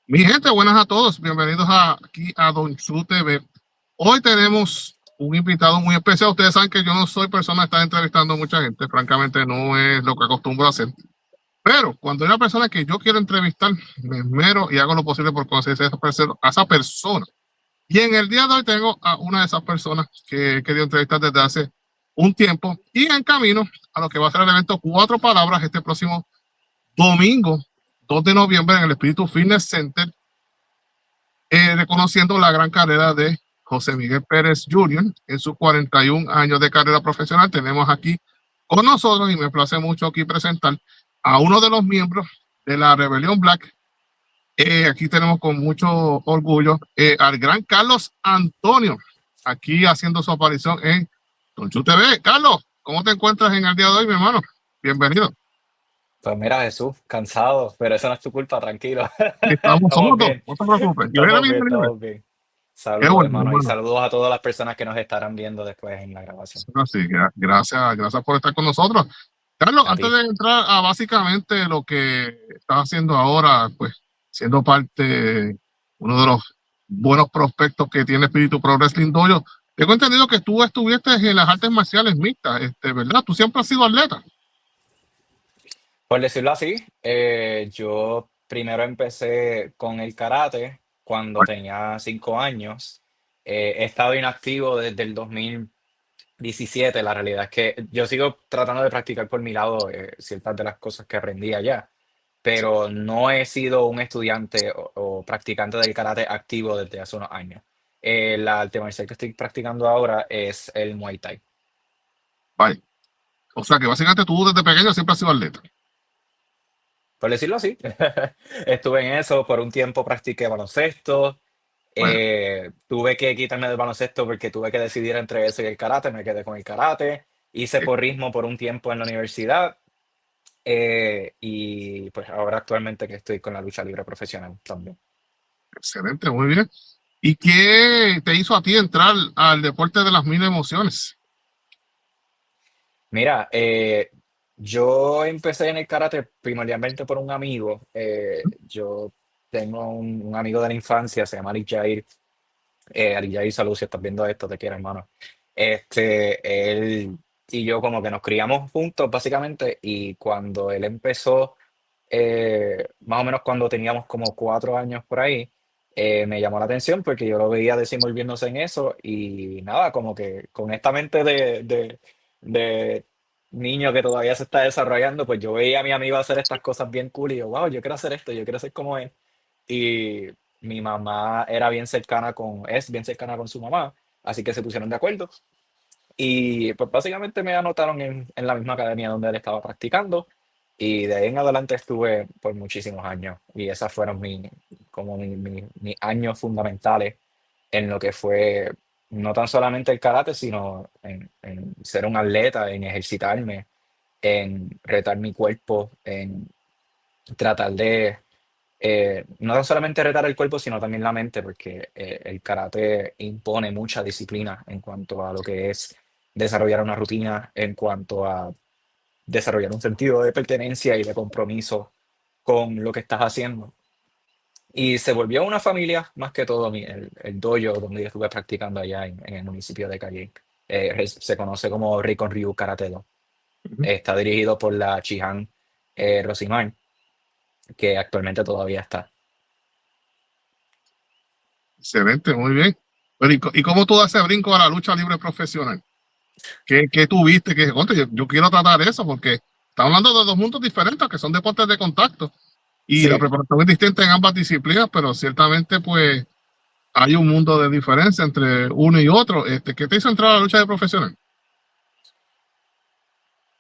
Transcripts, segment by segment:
Mi gente, buenas a todos. Bienvenidos aquí a Don Chu TV. Hoy tenemos un invitado muy especial. Ustedes saben que yo no soy persona que está entrevistando a mucha gente. Francamente, no es lo que acostumbro a hacer. Pero cuando hay una persona que yo quiero entrevistar, me esmero y hago lo posible por conocer a esa persona. Y en el día de hoy tengo a una de esas personas que he querido entrevistar desde hace un tiempo y en camino a lo que va a ser el evento Cuatro Palabras este próximo domingo, 2 de noviembre, en el Espíritu Fitness Center, reconociendo la gran carrera de José Miguel Pérez Jr. en sus 41 años de carrera profesional. Tenemos aquí con nosotros, y me place mucho aquí presentar a uno de los miembros de la Rebelión Black. Aquí tenemos con mucho orgullo al gran Carlos Antonio, aquí haciendo su aparición en Don Chu TV. Carlos, ¿cómo te encuentras en el día de hoy, mi hermano? Bienvenido. Pues mira, Jesús, cansado, pero eso no es tu culpa, tranquilo. Somos Estamos dos, bien, no te preocupes. Y estamos bien, estamos bien. qué Saludos, bueno, hermano, y hermano. saludos a todas las personas que nos estarán viendo después en la grabación. Así, gracias por estar con nosotros. Carlos, A antes ti. de entrar a básicamente lo que estás haciendo ahora, pues siendo parte, uno de los buenos prospectos que tiene Espíritu Pro Wrestling Dojo, tengo entendido que tú estuviste en las artes marciales mixtas, ¿verdad? Tú siempre has sido atleta. Por decirlo así, yo primero empecé con el karate cuando tenía 5 años. He estado inactivo desde el 2017. La realidad es que yo sigo tratando de practicar por mi lado ciertas de las cosas que aprendí allá, pero no he sido un estudiante o practicante del karate activo desde hace unos años. La arte marcial que estoy practicando ahora es el Muay Thai. Vaya. O sea que básicamente tú desde pequeño siempre has sido atleta. Por decirlo así, estuve en eso, por un tiempo practiqué baloncesto, Bueno, tuve que quitarme del baloncesto porque tuve que decidir entre eso y el karate, me quedé con el karate, hice eh, porrismo por un tiempo en la universidad, y pues ahora actualmente que estoy con la lucha libre profesional también. excelente, muy bien. ¿Y qué te hizo a ti entrar al deporte de las mil emociones? Mira, yo empecé en el karate primordialmente por un amigo. Yo tengo un amigo de la infancia, se llama Ali Jair. Ali Jair, salud, si estás viendo esto, te quiero, hermano. Él y yo como que nos criamos juntos, básicamente, y cuando él empezó, más o menos cuando teníamos como 4 años por ahí, me llamó la atención porque yo lo veía desenvolviéndose en eso y nada, como que con esta mente de niño que todavía se está desarrollando, pues yo veía a mi amigo hacer estas cosas bien cool y yo, wow, yo quiero hacer esto, yo quiero ser como él. Y mi mamá era bien cercana es bien cercana con su mamá, así que se pusieron de acuerdo. Y pues básicamente me anotaron en la misma academia donde él estaba practicando y de ahí en adelante estuve por muchísimos años y esas fueron mis años fundamentales en lo que fue no tan solamente el karate, sino en ser un atleta, en ejercitarme, en retar mi cuerpo, en tratar de no tan solamente retar el cuerpo, sino también la mente, porque el karate impone mucha disciplina en cuanto a lo que es desarrollar una rutina, en cuanto a desarrollar un sentido de pertenencia y de compromiso con lo que estás haciendo. Y se volvió una familia, más que todo, el dojo donde yo estuve practicando allá en el municipio de Calle. Se conoce como Rikon Ryu Karate Do. Ujú. Está dirigido por la Chihan Rosimar, que actualmente todavía está. Excelente, muy bien. Pero, ¿y cómo tú das ese brinco a la lucha libre profesional? ¿Qué tuviste? Contra, yo quiero tratar eso porque estamos hablando de dos mundos diferentes, que son deportes de contacto y la Sí, preparación es distinta en ambas disciplinas, pero ciertamente pues hay un mundo de diferencia entre uno y otro. ¿Qué te hizo entrar a la lucha de profesional?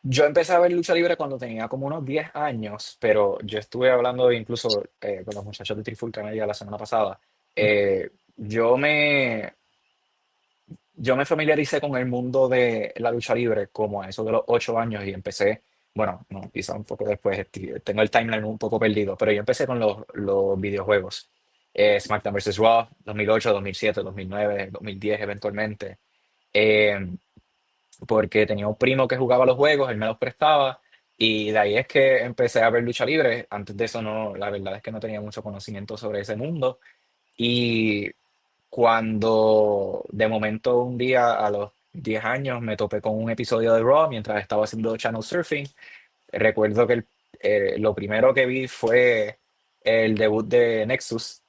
yo empecé a ver lucha libre cuando tenía como unos 10 años, pero yo estuve hablando incluso con los muchachos de Trifulca Media la semana pasada. Eh, yo me, yo me familiaricé con el mundo de la lucha libre como a eso de los 8 años y empecé, bueno, no, quizá un poco después, tengo el timeline un poco perdido, pero yo empecé con los videojuegos. SmackDown vs. Raw, 2008, 2007, 2009, 2010 eventualmente. Eh, Porque tenía un primo que jugaba los juegos, él me los prestaba Y de ahí es que empecé a ver lucha libre. Antes de eso no, la verdad es que no tenía mucho conocimiento sobre ese mundo. Y cuando de momento un día a los 10 años me topé con un episodio de Raw mientras estaba haciendo channel surfing, recuerdo que lo primero que vi fue el debut de Nexus,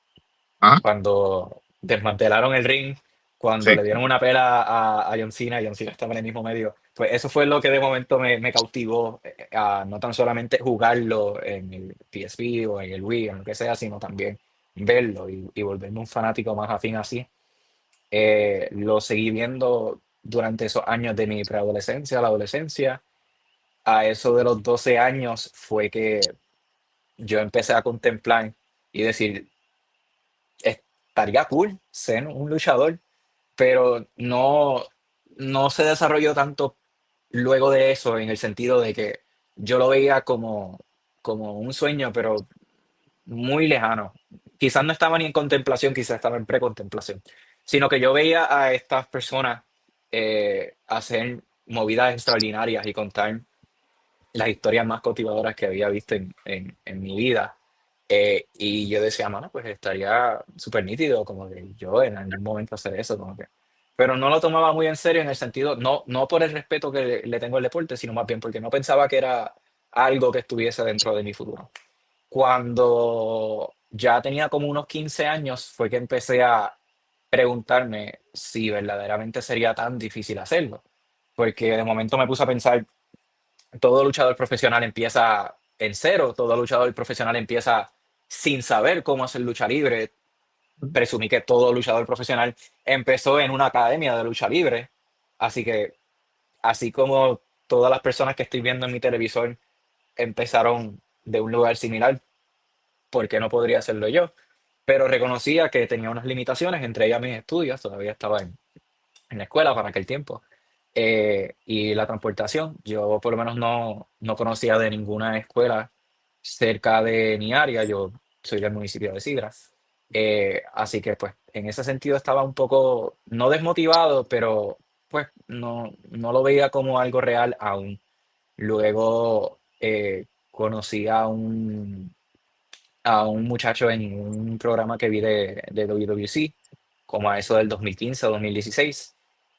Ah, cuando desmantelaron el ring, cuando sí. le dieron una pela a John Cena estaba en el mismo medio. Pues eso fue lo que de momento me cautivó, a no tan solamente jugarlo en el PSP o en el Wii, en lo que sea, sino también verlo y volverme un fanático más afín así. Lo seguí viendo durante esos años de mi preadolescencia, la adolescencia. A eso de los 12 años fue que yo empecé a contemplar y decir, estaría cool ser un luchador, pero no se desarrolló tanto luego de eso, en el sentido de que yo lo veía como un sueño, pero muy lejano. Quizás no estaba ni en contemplación, quizás estaba en precontemplación, sino que yo veía a estas personas hacer movidas extraordinarias y contar las historias más cautivadoras que había visto en mi vida. Y yo decía, mano, pues estaría súper nítido como que yo en algún momento hacer eso, como que. Pero no lo tomaba muy en serio en el sentido, no por el respeto que le tengo al deporte, sino más bien porque no pensaba que era algo que estuviese dentro de mi futuro. Cuando ya tenía como unos 15 años fue que empecé a preguntarme si verdaderamente sería tan difícil hacerlo. Porque de momento me puse a pensar, todo luchador profesional empieza en cero, todo luchador profesional empieza sin saber cómo hacer lucha libre. Presumí que todo luchador profesional empezó en una academia de lucha libre, así que así como todas las personas que estoy viendo en mi televisor empezaron de un lugar similar, ¿por qué no podría hacerlo yo? Pero reconocía que tenía unas limitaciones, entre ellas mis estudios, todavía estaba en la escuela para aquel tiempo. Y la transportación, yo por lo menos no conocía de ninguna escuela cerca de mi área, yo soy del municipio de Sidra. Así que pues en ese sentido estaba un poco, no desmotivado, pero pues no lo veía como algo real aún. Luego conocí a un muchacho en un programa que vi de WWC, como a eso del 2015 o 2016.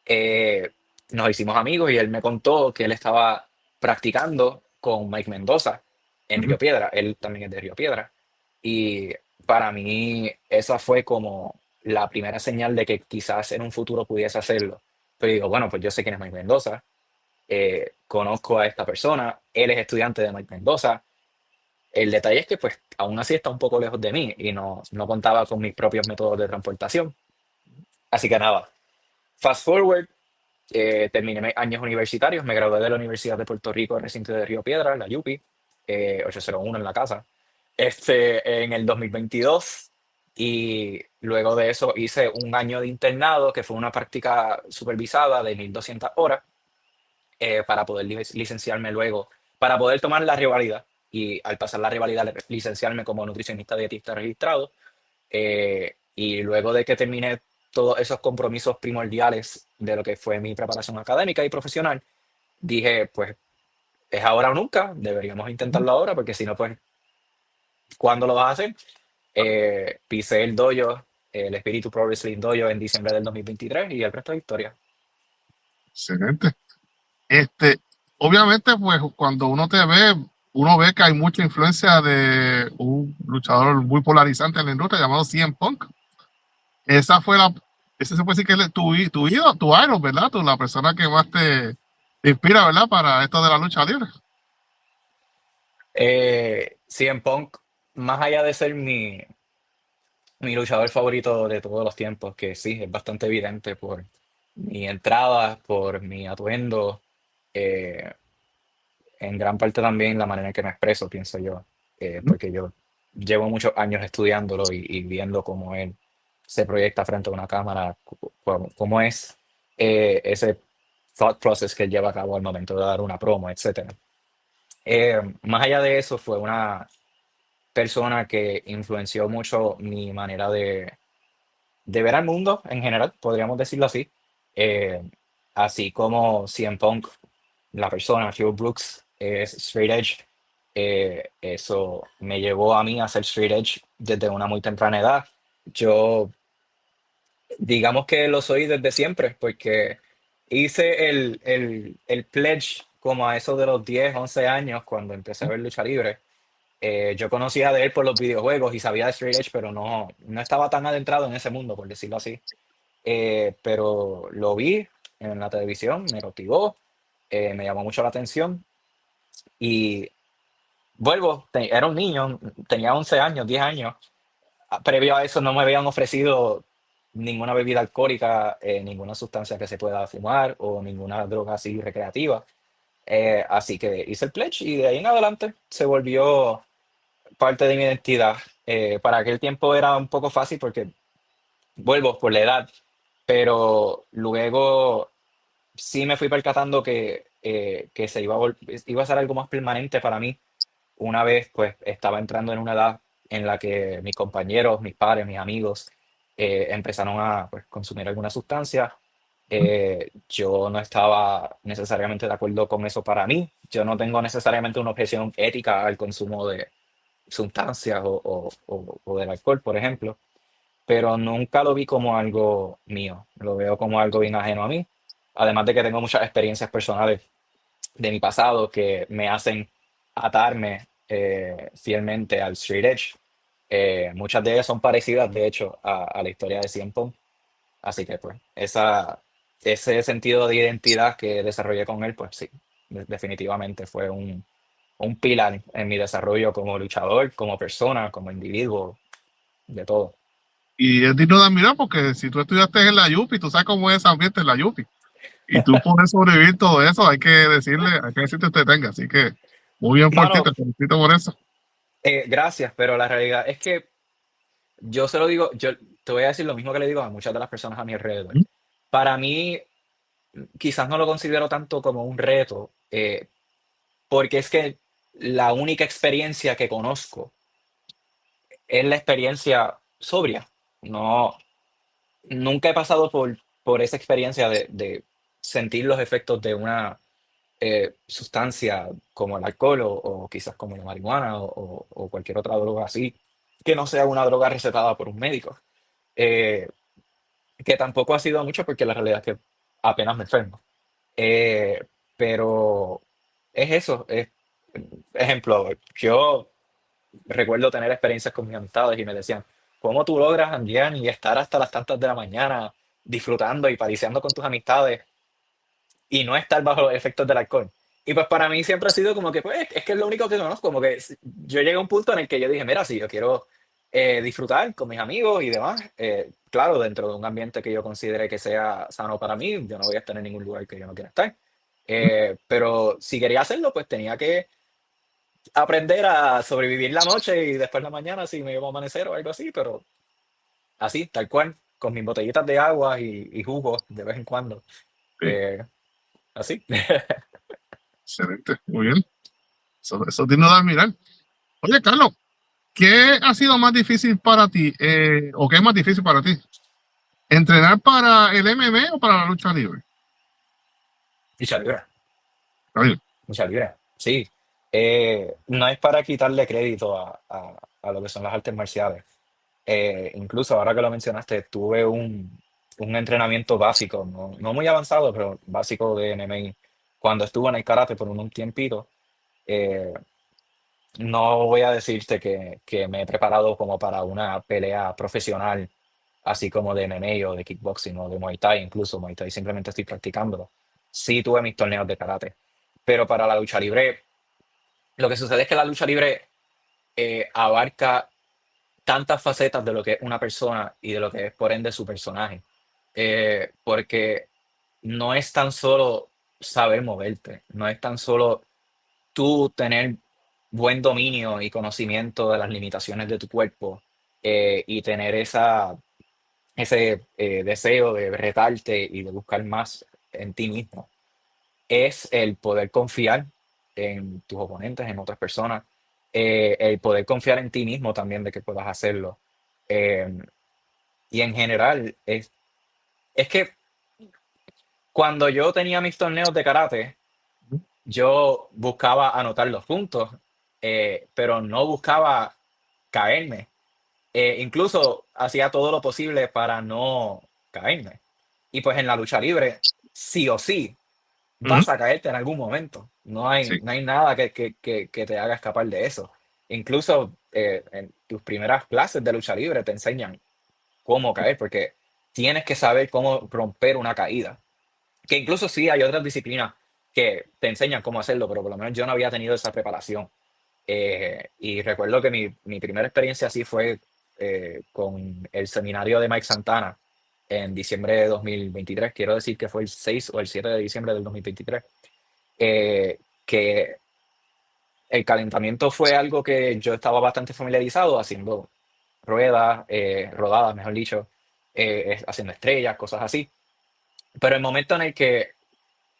Eh, Nos hicimos amigos y él me contó que él estaba practicando con Mike Mendoza en Ujú. Río Piedra. Él también es de Río Piedra. Y para mí esa fue como la primera señal de que quizás en un futuro pudiese hacerlo. Pero digo, bueno, pues yo sé quién es Mike Mendoza, conozco a esta persona, él es estudiante de Mike Mendoza. El detalle es que pues aún así está un poco lejos de mí y no contaba con mis propios métodos de transportación. Así que nada, fast forward, terminé mis años universitarios, me gradué de la Universidad de Puerto Rico, recinto de Río Piedra, la UPI, 801 en la casa, en el 2022. Y luego de eso hice un año de internado, que fue una práctica supervisada de 1.200 horas, para poder licenciarme luego, para poder tomar la rivalidad y al pasar la rivalidad licenciarme como nutricionista dietista registrado. Y luego de que terminé todos esos compromisos primordiales de lo que fue mi preparación académica y profesional, dije, pues es ahora o nunca, deberíamos intentarlo ahora, porque si no, pues, ¿cuándo lo vas a hacer? Pisé el dojo, el Espíritu Pro Wrestling Dojo en diciembre del 2023 y el resto es historia. Excelente. Este, obviamente, pues cuando uno te ve, uno ve que hay mucha influencia de un luchador muy polarizante en la industria llamado CM Punk. Esa fue la, ese se puede decir que es tu ídolo, tu idol, ¿verdad? La persona que más te inspira, ¿verdad? Para esto de la lucha libre. CM Punk, más allá de ser mi luchador favorito de todos los tiempos, que sí, es bastante evidente por mi entrada, por mi atuendo, eh, en gran parte también la manera en que me expreso, pienso yo, Ujú. porque yo llevo muchos años estudiándolo y viendo cómo él se proyecta frente a una cámara, cómo es ese thought process que él lleva a cabo al momento de dar una promo, etcétera. Más allá de eso, fue una persona que influenció mucho mi manera de ver al mundo en general, podríamos decirlo así. Eh, Así como CM Punk, la persona, Hugh Brooks, es Straight Edge. Eso me llevó a mí a hacer Straight Edge desde una muy temprana edad. Yo, digamos que lo soy desde siempre, porque hice el pledge como a eso de los 10 11 años cuando empecé a ver lucha libre. Yo conocía de él por los videojuegos y sabía de Straight Edge, pero no estaba tan adentrado en ese mundo, por decirlo así. Pero lo vi en la televisión, me cautivó, me llamó mucho la atención y vuelvo, era un niño, tenía 11 años, 10 años. Previo a eso no me habían ofrecido ninguna bebida alcohólica, ninguna sustancia que se pueda fumar o ninguna droga así recreativa. Así que hice el pledge y de ahí en adelante se volvió parte de mi identidad. Para aquel tiempo era un poco fácil porque vuelvo por la edad, pero luego sí me fui percatando que iba a ser algo más permanente para mí. Una vez pues estaba entrando en una edad en la que mis compañeros, mis padres, mis amigos empezaron a pues, consumir alguna sustancia. Yo no estaba necesariamente de acuerdo con eso para mí. Yo no tengo necesariamente una objeción ética al consumo de sustancias o del alcohol, por ejemplo, pero nunca lo vi como algo mío. Lo veo como algo bien ajeno a mí. Además de que tengo muchas experiencias personales de mi pasado que me hacen atarme fielmente al Street Edge. Muchas de ellas son parecidas, de hecho, a la historia de CM Punk. Así que, pues, ese sentido de identidad que desarrollé con él, pues sí, definitivamente fue un pilar en mi desarrollo como luchador, como persona, como individuo, de todo. Y es digno de admirar porque si tú estudiaste en la Yupi, tú sabes cómo es ese ambiente en la Yupi. Y tú puedes sobrevivir todo eso, hay que decirte usted tenga. Así que muy bien por ti, Mano, te felicito por eso. gracias, pero la realidad es que yo se lo digo, yo te voy a decir lo mismo que le digo a muchas de las personas a mi alrededor. Para mí, quizás no lo considero tanto como un reto, porque es que la única experiencia que conozco es la experiencia sobria. No, nunca he pasado por esa experiencia de sentir los efectos de una sustancia como el alcohol o quizás como la marihuana o cualquier otra droga así, que no sea una droga recetada por un médico. Eh, que tampoco ha sido mucho porque la realidad es que apenas me enfermo. Eh, pero es eso. Ejemplo, yo recuerdo tener experiencias con mis amistades y me decían, ¿cómo tú logras janguear y estar hasta las tantas de la mañana disfrutando y pariciando con tus amistades y no estar bajo los efectos del alcohol? Y pues para mí siempre ha sido como que, pues, es que es lo único que conozco, como que yo llegué a un punto en el que yo dije, mira, si yo quiero disfrutar con mis amigos y demás, claro, dentro de un ambiente que yo considere que sea sano para mí, yo no voy a estar en ningún lugar que yo no quiera estar. Pero si quería hacerlo, pues tenía que aprender a sobrevivir la noche y después la mañana si me iba a amanecer o algo así, pero así, tal cual, con mis botellitas de agua y jugos de vez en cuando. Sí, Eh, así. excelente, muy bien. Eso es digno de admirar. Oye, Carlos, ¿qué ha sido más difícil para ti? ¿O qué es más difícil para ti? ¿Entrenar para el MMA o para la lucha libre? Lucha libre, Está bien. lucha libre, sí. No es para quitarle crédito a lo que son las artes marciales. Incluso ahora que lo mencionaste, tuve un entrenamiento básico, no muy avanzado, pero básico de MMA cuando estuve en el karate por un tiempito. Eh, No voy a decirte que me he preparado como para una pelea profesional, así como de MMA o de kickboxing o de Muay Thai, incluso Muay Thai simplemente estoy practicándolo. Sí tuve mis torneos de karate, pero para la lucha libre, lo que sucede es que la lucha libre abarca tantas facetas de lo que es una persona y de lo que es por ende su personaje. Porque no es tan solo saber moverte, no es tan solo tú tener buen dominio y conocimiento de las limitaciones de tu cuerpo y tener ese deseo de retarte y de buscar más en ti mismo, es el poder confiar en tus oponentes, en otras personas, el poder confiar en ti mismo también de que puedas hacerlo. Eh, y en general, es que cuando yo tenía mis torneos de karate, yo buscaba anotar los puntos, pero no buscaba caerme. Incluso hacía todo lo posible para no caerme. Y pues en la lucha libre, sí o sí, Ujú. vas a caerte en algún momento. No hay, Sí, no hay nada que te haga escapar de eso. Incluso en tus primeras clases de lucha libre te enseñan cómo caer, porque tienes que saber cómo romper una caída. Que incluso sí hay otras disciplinas que te enseñan cómo hacerlo, pero por lo menos yo no había tenido esa preparación. Y recuerdo que mi primera experiencia así fue con el seminario de Mike Santana en diciembre de 2023. Quiero decir que fue el 6 o el 7 de diciembre del 2023. Que el calentamiento fue algo que yo estaba bastante familiarizado haciendo ruedas, rodadas, mejor dicho, haciendo estrellas, cosas así. Pero el momento en el que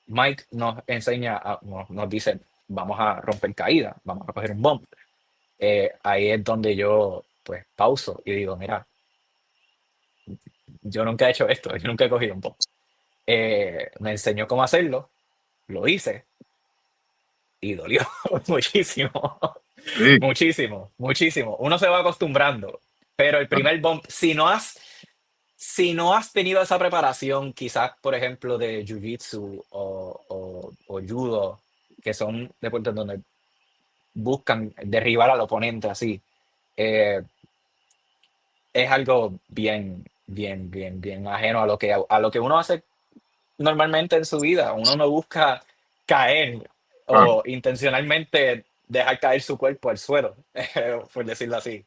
Mike nos enseña, nos dice, vamos a romper caída, vamos a coger un bump. Ahí es donde yo pues pauso y digo, mira, yo nunca he hecho esto, yo nunca he cogido un bump. Me enseñó cómo hacerlo, lo hice y dolió muchísimo, sí. muchísimo, muchísimo. Uno se va acostumbrando, pero el Claro. primer bump, si no has tenido esa preparación, quizás, por ejemplo, de Jiu-Jitsu o Judo, que son deportes donde buscan derribar al oponente así, eh, es algo bien, bien, bien, bien ajeno a lo que uno hace normalmente en su vida. Uno no busca caer Claro. o intencionalmente dejar caer su cuerpo al suelo, por decirlo así.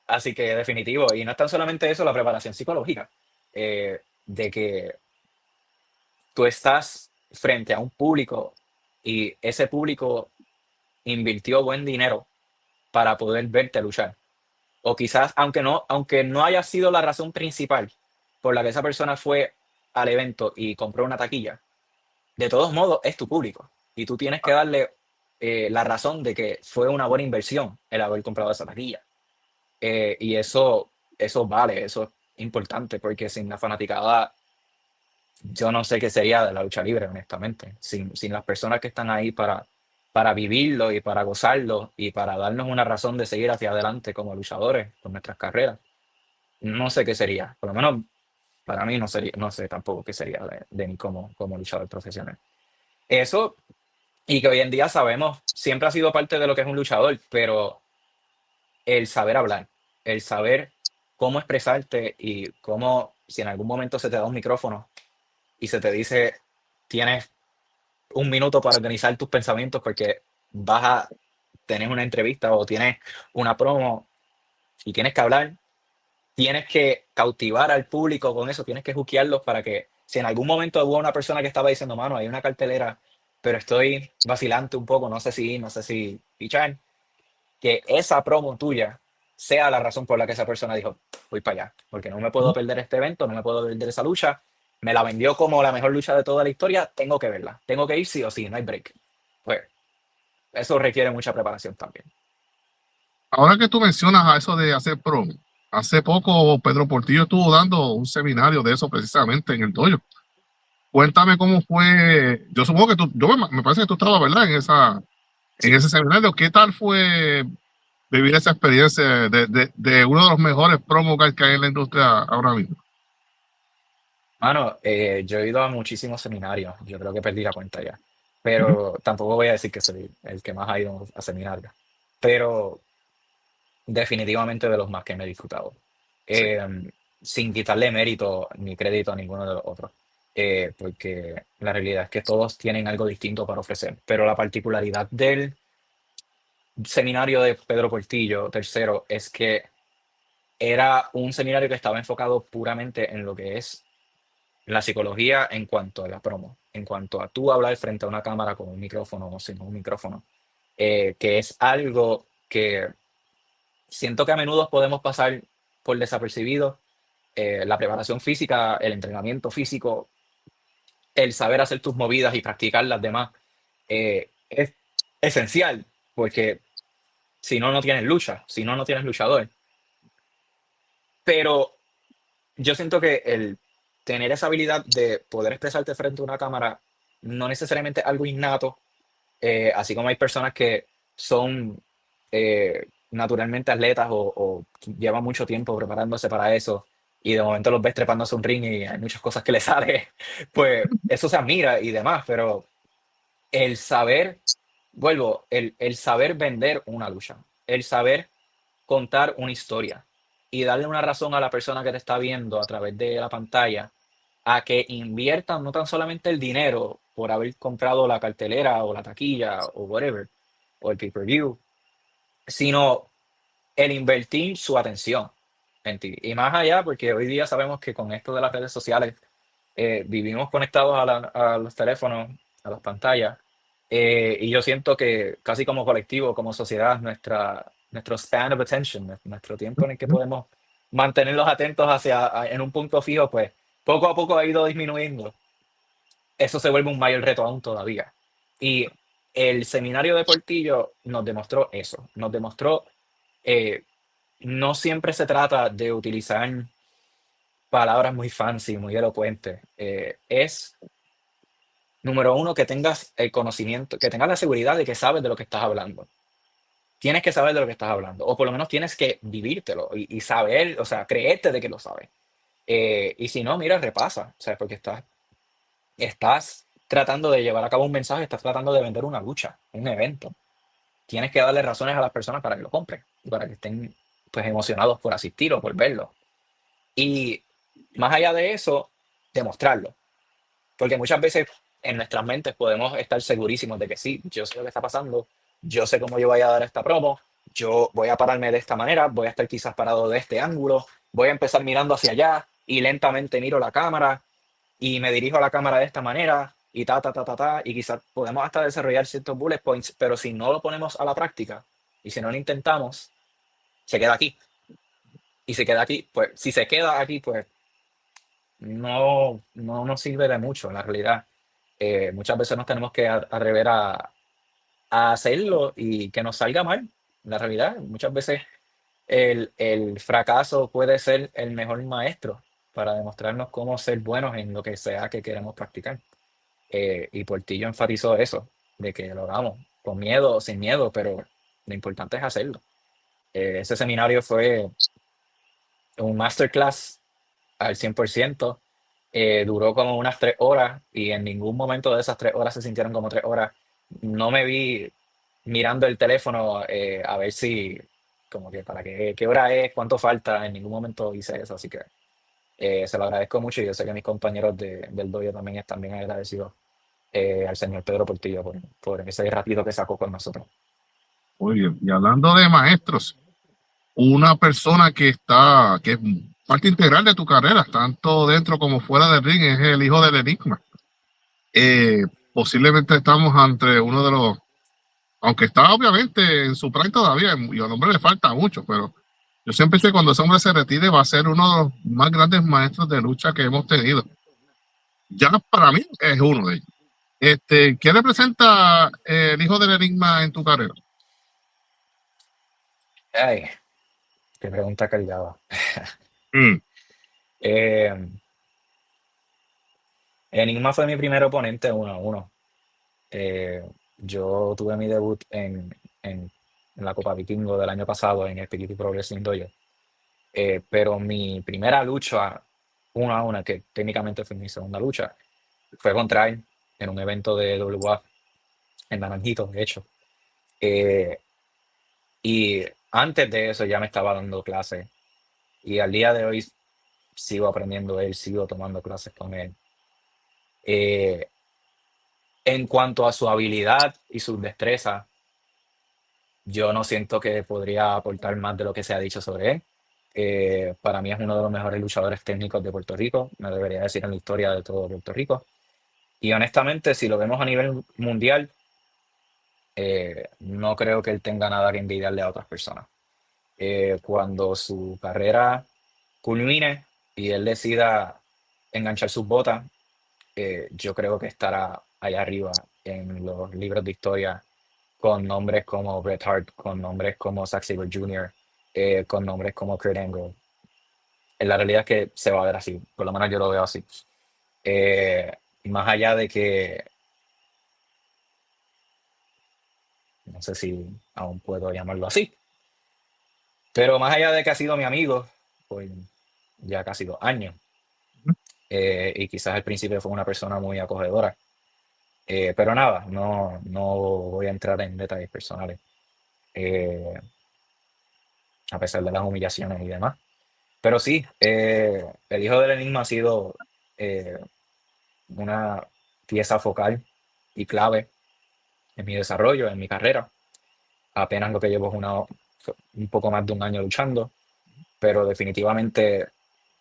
Así que definitivo. Y no es tan solamente eso, la preparación psicológica, de que tú estás frente a un público y ese público invirtió buen dinero para poder verte luchar. O quizás, aunque no haya sido la razón principal por la que esa persona fue al evento y compró una taquilla, de todos modos es tu público. Y tú tienes que darle la razón de que fue una buena inversión el haber comprado esa taquilla. Y eso vale, eso es importante, porque sin la fanaticada, yo no sé qué sería de la lucha libre, honestamente. Sin las personas que están ahí para vivirlo y para gozarlo y para darnos una razón de seguir hacia adelante como luchadores con nuestras carreras. No sé qué sería, por lo menos para mí no sería, no sé tampoco qué sería de mí como luchador profesional. Eso, y que hoy en día sabemos, siempre ha sido parte de lo que es un luchador, pero el saber hablar, el saber cómo expresarte y cómo, si en algún momento se te da un micrófono y se te dice, tienes un minuto para organizar tus pensamientos porque vas a tener una entrevista o tienes una promo y tienes que hablar. Tienes que cautivar al público con eso, tienes que juquearlos para que si en algún momento hubo una persona que estaba diciendo, mano, hay una cartelera, pero estoy vacilante un poco, no sé si pichar, que esa promo tuya sea la razón por la que esa persona dijo, voy para allá, porque no me puedo Ujú. perder este evento, no me puedo perder esa lucha, me la vendió como la mejor lucha de toda la historia, tengo que verla, tengo que ir sí o sí, no hay break. Pues eso requiere mucha preparación también. Ahora que tú mencionas a eso de hacer promo, hace poco Pedro Portillo estuvo dando un seminario de eso precisamente en el dojo. Cuéntame cómo fue. Yo supongo que tú, me parece que tú estabas, ¿verdad? En Sí. ese seminario. ¿Qué tal fue vivir esa experiencia de uno de los mejores promos que hay en la industria ahora mismo? Mano, yo he ido a muchísimos seminarios, yo creo que perdí la cuenta ya, Ujú. pero tampoco voy a decir que soy el que más ha ido a seminarios, pero definitivamente de los más que me he disfrutado. Sí. Sin quitarle mérito ni crédito a ninguno de los otros, porque la realidad es que todos tienen algo distinto para ofrecer, pero la particularidad del seminario de Pedro Portillo, tercero, es que era un seminario que estaba enfocado puramente en lo que es la psicología en cuanto a la promo, en cuanto a tú hablar frente a una cámara con un micrófono o sin un micrófono, que es algo que siento que a menudo podemos pasar por desapercibido. La preparación física, el entrenamiento físico, el saber hacer tus movidas y practicar las demás, es esencial, porque si no, no tienes lucha, si no, no tienes luchador. Pero yo siento que el tener esa habilidad de poder expresarte frente a una cámara no necesariamente algo innato, así como hay personas que son naturalmente atletas o llevan mucho tiempo preparándose para eso y de momento los ves trepándose un ring y hay muchas cosas que les sale, pues eso se admira y demás, pero el saber, vuelvo, el saber vender una lucha, el saber contar una historia y darle una razón a la persona que te está viendo a través de la pantalla a que inviertan no tan solamente el dinero por haber comprado la cartelera o la taquilla o whatever, o el pay-per-view, sino el invertir su atención en ti. Y más allá, porque hoy día sabemos que con esto de las redes sociales vivimos conectados a los teléfonos, a las pantallas, y yo siento que casi como colectivo, como sociedad, nuestro span of attention, nuestro tiempo en el que podemos mantenerlos atentos en un punto fijo, pues poco a poco ha ido disminuyendo. Eso se vuelve un mayor reto aún todavía. Y el seminario de Portillo nos demostró eso, nos demostró, eh, no siempre se trata de utilizar palabras muy fancy, muy elocuentes. Es, número uno, que tengas el conocimiento, que tengas la seguridad de que sabes de lo que estás hablando. Tienes que saber de lo que estás hablando, o por lo menos tienes que vivírtelo y saber, o sea, creerte de que lo sabes. Y si no, mira, repasa, o sea, porque estás tratando de llevar a cabo un mensaje, estás tratando de vender una lucha, un evento. Tienes que darle razones a las personas para que lo compren, para que estén pues emocionados por asistir o por verlo. Y más allá de eso, demostrarlo. Porque muchas veces en nuestras mentes podemos estar segurísimos de que sí, yo sé lo que está pasando, yo sé cómo yo voy a dar esta promo, yo voy a pararme de esta manera, voy a estar quizás parado de este ángulo, voy a empezar mirando hacia allá y lentamente miro la cámara y me dirijo a la cámara de esta manera y y quizás podemos hasta desarrollar ciertos bullet points, pero si no lo ponemos a la práctica y si no lo intentamos, se queda aquí. Y se queda aquí, pues si se queda aquí, pues no nos sirve de mucho en la realidad. Muchas veces nos tenemos que atrever a hacerlo y que nos salga mal. En la realidad, muchas veces el fracaso puede ser el mejor maestro para demostrarnos cómo ser buenos en lo que sea que queremos practicar. Y Portillo enfatizó eso, de que lo hagamos con miedo o sin miedo, pero lo importante es hacerlo. Ese seminario fue un masterclass al 100%. Duró como unas 3 horas y en ningún momento de esas 3 horas se sintieron como 3 horas. No me vi mirando el teléfono a ver si, como que para qué hora es, cuánto falta. En ningún momento hice eso, así que se lo agradezco mucho y yo sé que mis compañeros del dojo también están bien agradecidos al señor Pedro Portillo por ese ratito que sacó con nosotros. Muy bien. Y hablando de maestros, una persona que es parte integral de tu carrera, tanto dentro como fuera del ring, es el hijo del Enigma. Posiblemente estamos ante uno de los, aunque está obviamente en su prime todavía, y al hombre le falta mucho, pero yo siempre sé que cuando ese hombre se retire va a ser uno de los más grandes maestros de lucha que hemos tenido. Ya para mí es uno de ellos. ¿Qué representa el hijo del Enigma en tu carrera? Ay, qué pregunta cargada. Mm, Eh, Enigma fue mi primer oponente 1-1. Eh, yo tuve mi debut en la Copa Vikingo del año pasado en el Espíritu Progressing Dojo. Pero mi primera lucha 1-1, que técnicamente fue mi segunda lucha, fue contra él en un evento de WA en Naranjito, de hecho. Eh, y antes de eso ya me estaba dando clases y al día de hoy sigo aprendiendo de él, sigo tomando clases con él. Eh, en cuanto a su habilidad y sus destrezas, yo no siento que podría aportar más de lo que se ha dicho sobre él. Para mí es uno de los mejores luchadores técnicos de Puerto Rico, me debería decir en la historia de todo Puerto Rico. Y honestamente, si lo vemos a nivel mundial, no creo que él tenga nada que envidiarle a otras personas. Cuando su carrera culmine y él decida enganchar sus botas, yo creo que estará allá arriba en los libros de historia con nombres como Bret Hart, con nombres como Zack Sabre Jr., con nombres como Kurt Angle. En la realidad es que se va a ver así, por lo menos yo lo veo así. Eh, Más allá de que no sé si aún puedo llamarlo así. Pero más allá de que ha sido mi amigo, pues ya casi 2 años, y quizás al principio fue una persona muy acogedora. Pero nada, no voy a entrar en detalles personales, eh, a pesar de las humillaciones y demás. Pero sí, el hijo del enigma ha sido eh, una pieza focal y clave en mi desarrollo, en mi carrera. Apenas lo que llevo es un poco más de un año luchando, pero definitivamente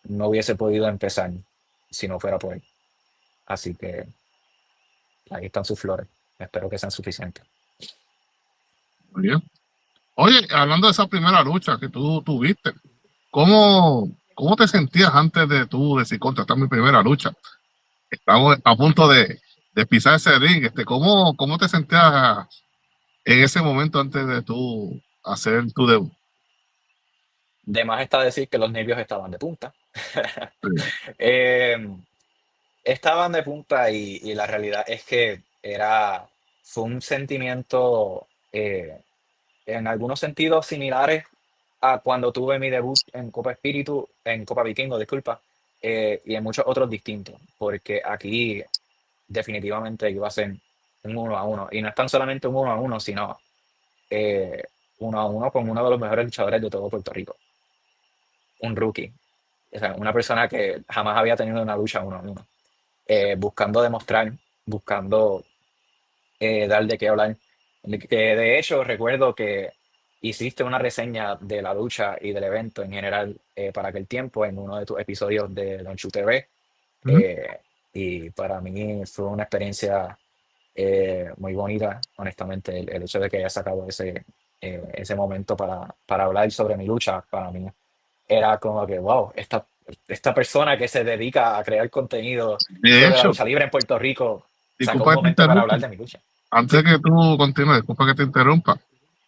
no hubiese podido empezar si no fuera por él. Así que ahí están sus flores. Espero que sean suficientes. Muy bien. Oye, hablando de esa primera lucha que tú tuviste, ¿cómo te sentías antes de tú decir contra esta es mi primera lucha? Estamos a punto de pisar ese ring. ¿Cómo te sentías en ese momento antes de tú hacer tu debut? De más está decir que los nervios estaban de punta. Sí. Eh, Estaban de punta y la realidad es que fue un sentimiento, en algunos sentidos similares a cuando tuve mi debut en Copa Espíritu, en Copa Vikingo, disculpa, y en muchos otros distintos, porque aquí definitivamente iba a ser un 1-1, y no es tan solamente un 1-1, sino eh, 1-1 con uno de los mejores luchadores de todo Puerto Rico, un rookie, o sea, una persona que jamás había tenido una lucha 1-1, buscando demostrar, buscando dar de qué hablar. Que de hecho recuerdo que hiciste una reseña de la lucha y del evento en general, para aquel tiempo en uno de tus episodios de Don Chu TV. Ujú. eh, y para mí fue una experiencia muy bonita, honestamente, el hecho de que haya sacado ese momento para hablar sobre mi lucha. Para mí era como que, wow, esta persona que se dedica a crear contenido De sobre la hecho, lucha libre en Puerto Rico sacó un disculpa que te momento para interrumpa. hablar de mi lucha. Antes Sí, que tú continúes, disculpa que te interrumpa.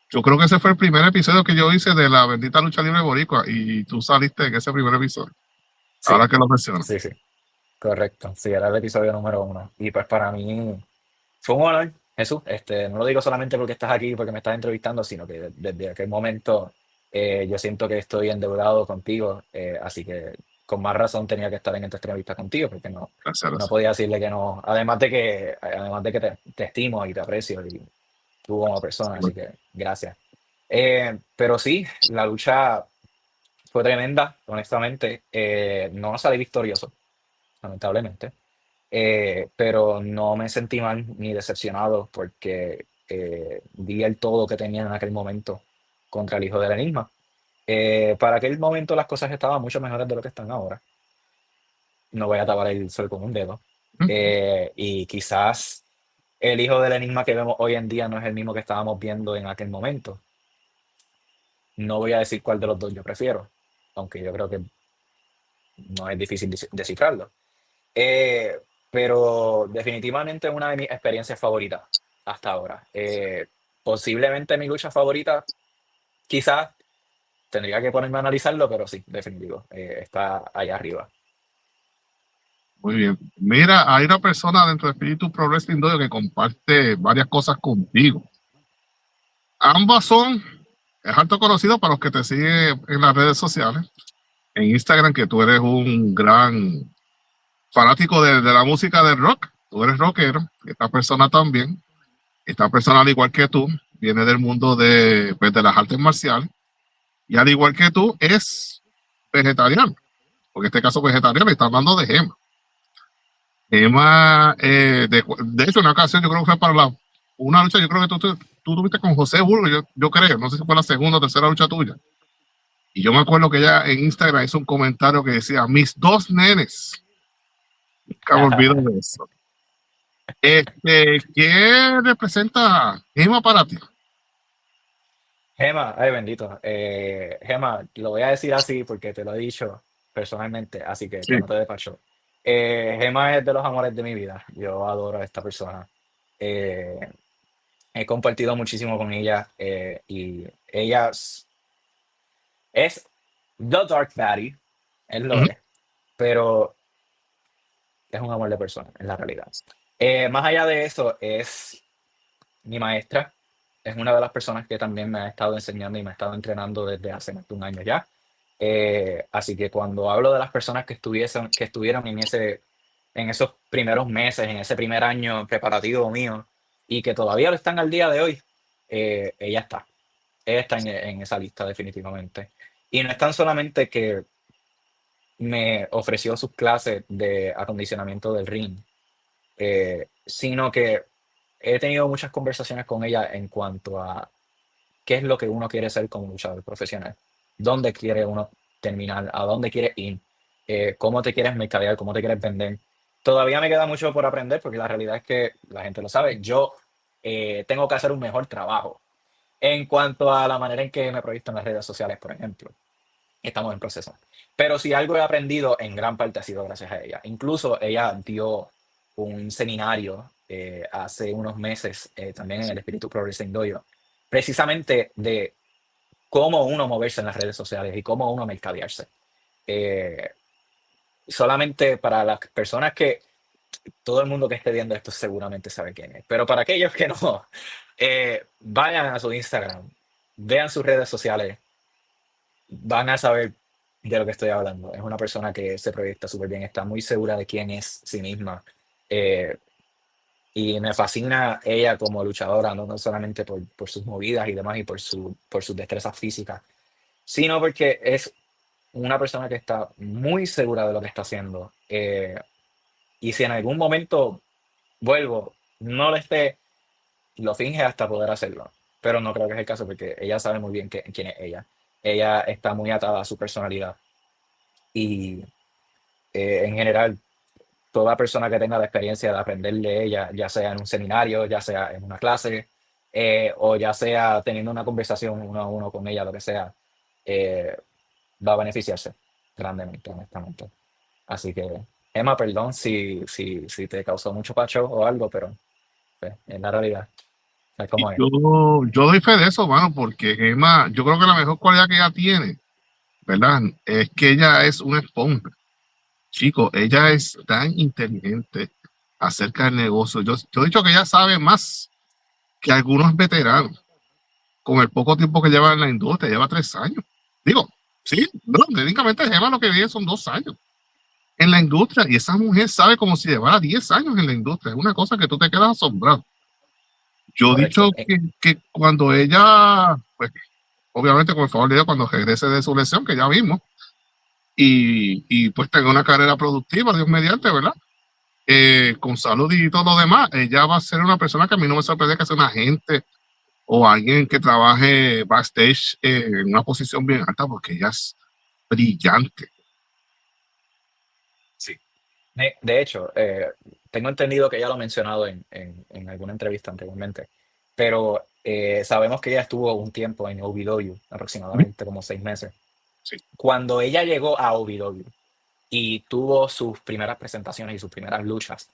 Yo creo que ese fue el primer episodio que yo hice de la bendita lucha libre boricua y tú saliste en ese primer episodio. sí, Ahora que lo mencionas. sí, sí, correcto. Sí, era el episodio número 1. Y pues para mí fue un honor, Jesús. No lo digo solamente porque estás aquí, porque me estás entrevistando, sino que desde aquel momento yo siento que estoy endeudado contigo, así que con más razón tenía que estar en esta entrevista contigo, porque Gracias, no gracias. podía decirle que no. Además de que te estimo y te aprecio y tú como persona, así que gracias. Pero sí, la lucha fue tremenda, honestamente. No salí victorioso, lamentablemente. Pero no me sentí mal ni decepcionado porque di el todo que tenía en aquel momento contra el hijo del enigma. Para aquel momento las cosas estaban mucho mejores de lo que están ahora. No voy a tapar el sol con un dedo. Ujú. Y quizás el hijo del enigma que vemos hoy en día no es el mismo que estábamos viendo en aquel momento. No voy a decir cuál de los dos yo prefiero, aunque yo creo que no es difícil descifrarlo. Eh, pero definitivamente una de mis experiencias favoritas hasta ahora. Posiblemente mi lucha favorita, quizás tendría que ponerme a analizarlo, pero sí, definitivo, está allá arriba. Muy bien. Mira, hay una persona dentro de Espíritu Pro Wrestling Dojo que comparte varias cosas contigo. Ambas es alto conocido para los que te siguen en las redes sociales. En Instagram, que tú eres un gran fanático de la música del rock. Tú eres rockero. Esta persona también. Esta persona, al igual que tú, viene del mundo pues, de las artes marciales. Y al igual que tú, es vegetariano. Porque en este caso, vegetariano, está hablando de Gema. Gema, de hecho, en una ocasión, yo creo que fue para una lucha, yo creo que tú tuviste con José Burgo, yo creo, no sé si fue la segunda o tercera lucha tuya. Y yo me acuerdo que ella en Instagram hizo un comentario que decía, mis dos nenes. Nunca me olvido de eso. ¿Qué representa Gema para ti? Gema, ay bendito. Gema, lo voy a decir así porque te lo he dicho personalmente, así que Sí, no te despacho. Gema es de los amores de mi vida. Yo adoro a esta persona. Eh, He compartido muchísimo con ella, y ella es The Dark Daddy, él lo ujú, es, pero es un amor de persona, en la realidad. Más allá de eso, es mi maestra, es una de las personas que también me ha estado enseñando y me ha estado entrenando desde hace más de un año ya. Así que cuando hablo de las personas que estuvieron en esos primeros meses, en ese primer año preparativo mío, y que todavía lo están al día de hoy, ella está. Ella está en esa lista definitivamente. Y no es tan solamente que me ofreció sus clases de acondicionamiento del ring, sino que he tenido muchas conversaciones con ella en cuanto a qué es lo que uno quiere ser como luchador profesional, dónde quiere uno terminar, a dónde quiere ir, cómo te quieres mercadear, cómo te quieres vender. Todavía me queda mucho por aprender porque la realidad es que la gente lo sabe. Yo tengo que hacer un mejor trabajo en cuanto a la manera en que me proyecto en las redes sociales, por ejemplo. Estamos en proceso. Pero si algo he aprendido en gran parte ha sido gracias a ella. Incluso ella dio un seminario hace unos meses también en el Espíritu Pro Wrestling Dojo, precisamente de cómo uno moverse en las redes sociales y cómo uno mercadearse. Eh, Solamente para las personas que todo el mundo que esté viendo esto seguramente sabe quién es, pero para aquellos que no, vayan a su Instagram, vean sus redes sociales, van a saber de lo que estoy hablando. Es una persona que se proyecta súper bien, está muy segura de quién es sí misma. eh, y me fascina ella como luchadora, no solamente por sus movidas y demás y por sus destrezas físicas, sino porque es una persona que está muy segura de lo que está haciendo. Y si en algún momento vuelvo, no le esté, lo finge hasta poder hacerlo. Pero no creo que es el caso porque ella sabe muy bien quién es ella. Ella está muy atada a su personalidad. Y en general, toda persona que tenga la experiencia de aprender de ella, ya sea en un seminario, ya sea en una clase, o ya sea teniendo una conversación uno a uno con ella, lo que sea, eh, va a beneficiarse grandemente, honestamente. Así que, Emma, perdón si te causó mucho pacho o algo, pero pues, es la realidad. Es Y como es. yo doy fe de eso, mano, porque Emma, yo creo que la mejor cualidad que ella tiene, ¿verdad? Es que ella es una esponja. Chico, ella es tan inteligente acerca del negocio. Yo he dicho que ella sabe más que algunos veteranos con el poco tiempo que lleva en la industria, lleva 3 años. Digo, sí, no, técnicamente lleva lo que viene son 2 años en la industria y esa mujer sabe como si llevara 10 años en la industria. Es una cosa que tú te quedas asombrado. Yo he dicho Correcto. que cuando ella, pues obviamente con el favor de Dios, cuando regrese de su lesión, que ya vimos, y pues tenga una carrera productiva, Dios mediante, ¿verdad? Con salud y todo lo demás, ella va a ser una persona que a mí no me sorprende que sea un agente o alguien que trabaje backstage en una posición bien alta, porque ella es brillante. Sí. De hecho, tengo entendido que ya lo ha mencionado en alguna entrevista anteriormente, pero sabemos que ella estuvo un tiempo en OVW, aproximadamente como 6 meses. Sí. Cuando ella llegó a OVW y tuvo sus primeras presentaciones y sus primeras luchas,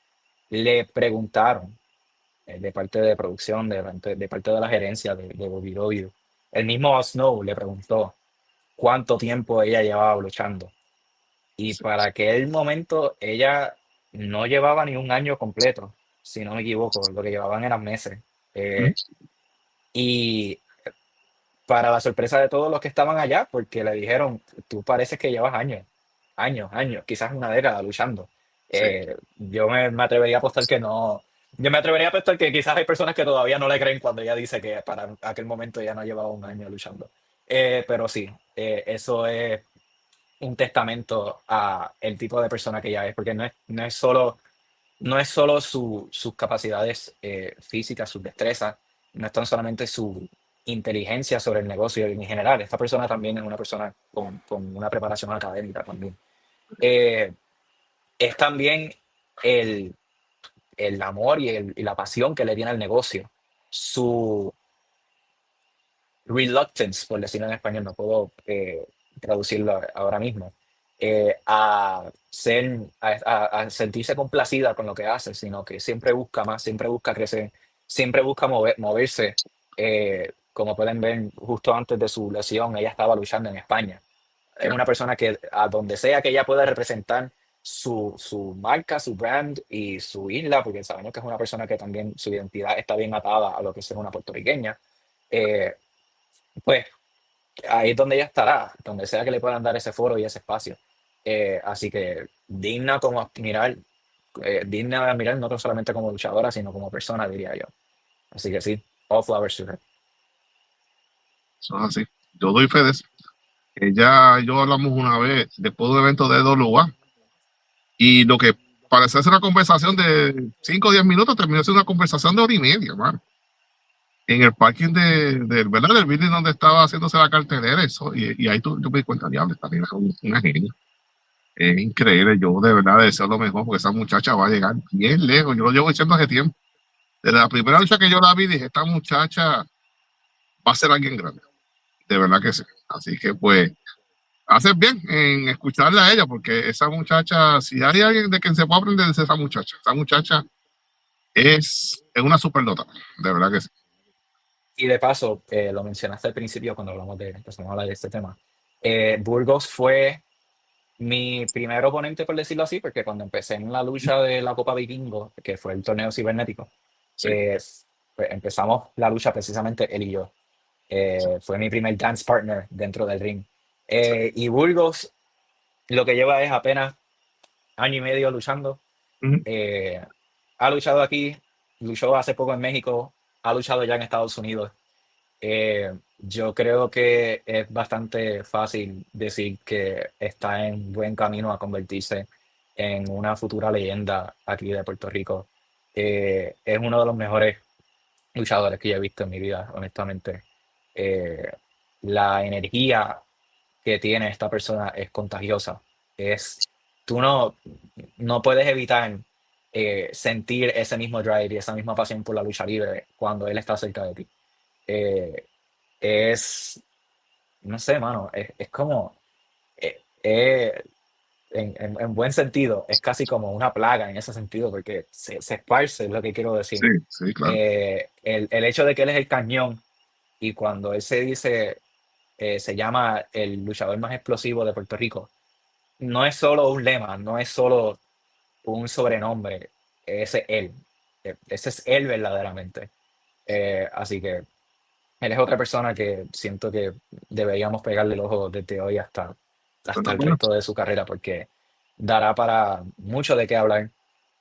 le preguntaron de parte de producción, de parte de la gerencia de OVW, el mismo Snow le preguntó cuánto tiempo ella llevaba luchando. Y Sí. para aquel momento ella no llevaba ni un año completo, si no me equivoco, lo que llevaban eran meses. Ujú. Eh, y para la sorpresa de todos los que estaban allá, porque le dijeron, tú pareces que llevas años, años, años, quizás una década luchando. Sí. Yo me atrevería a apostar que no, yo me atrevería a apostar que quizás hay personas que todavía no le creen cuando ella dice que para aquel momento ya no llevaba un año luchando. Pero sí, eso es un testamento a el tipo de persona que ella es, porque no es solo sus capacidades físicas, sus destrezas, no es tan solamente su inteligencia sobre el negocio en general. Esta persona también es una persona con una preparación académica también. Eh, es también el, el amor y la pasión que le tiene al negocio, su reluctance, por decirlo en español, no puedo traducirlo ahora mismo, a sentirse complacida con lo que hace, sino que siempre busca más, siempre busca crecer, siempre busca moverse. Como pueden ver, justo antes de su lesión, ella estaba luchando en España. Es Ya. una persona que a donde sea que ella pueda representar su marca, su brand y su isla, porque sabemos que es una persona que también su identidad está bien atada a lo que es ser una puertorriqueña, eh, pues ahí es donde ella estará, donde sea que le puedan dar ese foro y ese espacio. Así que digna de admirar no solamente como luchadora, sino como persona, diría yo. Así que sí, all flowers to her. Eso es así. Yo doy fe de eso. Ella y yo hablamos una vez después de un evento de WA y lo que parecía ser una conversación de 5 o 10 minutos terminó siendo una conversación de hora y media, mano. En el parking ¿verdad? Del building donde estaba haciéndose la cartelera, eso, y ahí yo me di cuenta, diablo, esta nena es una genia. Es increíble, yo de verdad deseo lo mejor porque esa muchacha va a llegar bien lejos. Yo lo llevo diciendo hace tiempo. Desde la primera lucha que yo la vi, dije, esta muchacha va a ser alguien grande. De verdad que sí. Así que pues, haces bien en escucharla a ella, porque esa muchacha, si hay alguien de quien se puede aprender, es esa muchacha. Esa muchacha es una superdota, de verdad que sí. Y de paso, lo mencionaste al principio cuando empezamos a hablar de este tema. Burgos fue mi primer oponente, por decirlo así, porque cuando empecé en la lucha de la Copa Vikingo, que fue el torneo cibernético, Sí. eh, pues empezamos la lucha precisamente él y yo. Fue mi primer dance partner dentro del ring. Y Burgos lo que lleva es apenas año y medio luchando. Ujú. Eh, ha luchado aquí, luchó hace poco en México, ha luchado ya en Estados Unidos. Yo creo que es bastante fácil decir que está en buen camino a convertirse en una futura leyenda aquí de Puerto Rico. Es uno de los mejores luchadores que yo he visto en mi vida, honestamente. Eh, la energía que tiene esta persona es contagiosa. Es, tú no puedes evitar sentir ese mismo drive y esa misma pasión por la lucha libre cuando él está cerca de ti. Eh, es, no sé, mano, es como, en buen sentido, es casi como una plaga en ese sentido, porque se esparce, es lo que quiero Sí, decir. sí, claro. El hecho de que él es el cañón y cuando él se dice, se llama el luchador más explosivo de Puerto Rico, no es solo un lema, no es solo un sobrenombre, ese es él. Ese es él verdaderamente. Así que él es otra persona que siento que deberíamos pegarle el ojo desde hoy hasta Suena el bueno. resto de su carrera, porque dará para mucho de qué hablar.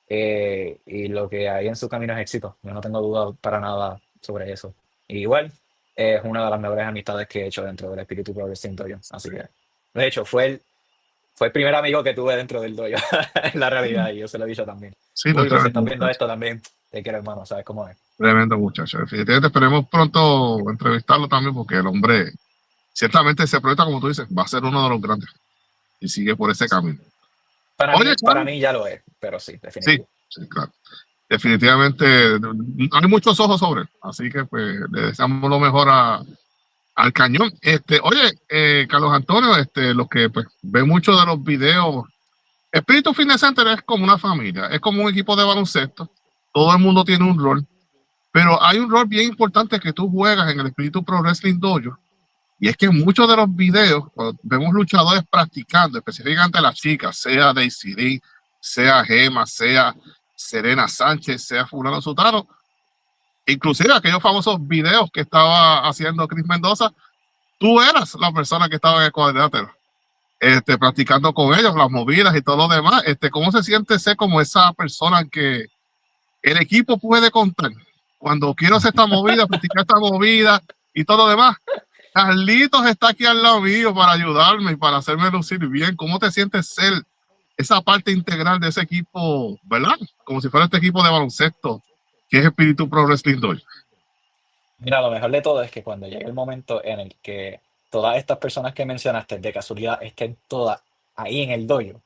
Y lo que hay en su camino es éxito. Yo no tengo duda para nada sobre eso. Y igual, es una de las mejores amistades que he hecho dentro del Espíritu Progress siento yo. Así Sí, que, de hecho, fue el primer amigo que tuve dentro del dojo, en la realidad, y yo se lo he dicho también. sí, no es Burgos, si estás tremendo viendo muchacho. esto también, te quiero, hermano, sabes cómo es. Tremendo muchacho. Definitivamente esperemos pronto entrevistarlo también, porque el hombre ciertamente se proyecta, como tú dices, va a ser uno de los grandes y sigue por ese camino. Oye, Para Charlie. mí ya lo es, pero sí, Sí, definitivo. sí, claro. Definitivamente hay muchos ojos sobre él, así que pues le deseamos lo mejor al cañón. Oye, Carlos Antonio, los que pues ven muchos de los videos, Espíritu Fitness Center es como una familia, es como un equipo de baloncesto, todo el mundo tiene un rol, pero hay un rol bien importante que tú juegas en el Espíritu Pro Wrestling Dojo, y es que en muchos de los videos, cuando vemos luchadores practicando, específicamente las chicas, sea Daisy Lee, sea Gema, sea Serena Sánchez, sea Fulano Sutano, inclusive aquellos famosos videos que estaba haciendo Chris Mendoza, tú eras la persona que estaba en el cuadrilátero, practicando con ellos las movidas y todo lo demás. ¿Cómo se siente ser como esa persona que el equipo puede contar? Cuando quiero hacer esta movida, practicar esta movida y todo lo demás. Carlitos está aquí al lado mío para ayudarme y para hacerme lucir bien. ¿Cómo te sientes ser esa parte integral de ese equipo, verdad? Como si fuera este equipo de baloncesto que es Espíritu Pro Wrestling 2. Mira, lo mejor de todo es que cuando llegue el momento en el que todas estas personas que mencionaste de casualidad estén todas ahí en el dojo,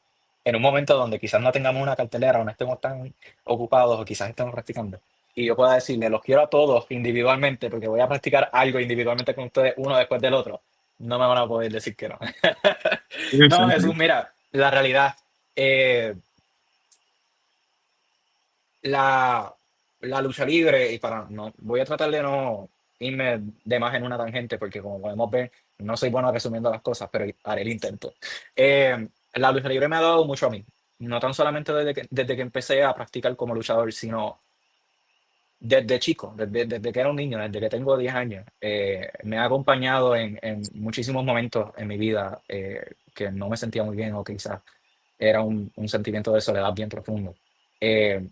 en un momento donde quizás no tengamos una cartelera o no estemos tan ocupados o quizás estemos practicando, y yo pueda decirle, los quiero a todos individualmente porque voy a practicar algo individualmente con ustedes uno después del otro, no me van a poder decir que no. Sí, sí, No, Jesús, sí. mira, la realidad, eh, la, la lucha libre, y no, voy a tratar de no irme de más en una tangente, porque como podemos ver, no soy bueno resumiendo las cosas, pero haré el intento. La lucha libre me ha dado mucho a mí, no tan solamente desde que empecé a practicar como luchador, sino desde chico, desde que era un niño, desde que tengo 10 años, me ha acompañado en muchísimos momentos en mi vida que no me sentía muy bien o quizás era un sentimiento de soledad bien profundo. Eh,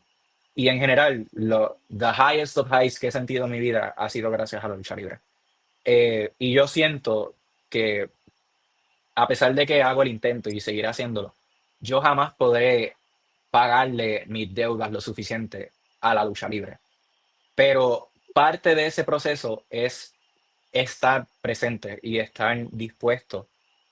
y en general, the highest of highs que he sentido en mi vida ha sido gracias a la lucha libre. Y yo siento que a pesar de que hago el intento y seguiré haciéndolo, yo jamás podré pagarle mis deudas lo suficiente a la lucha libre. Pero parte de ese proceso es estar presente y estar dispuesto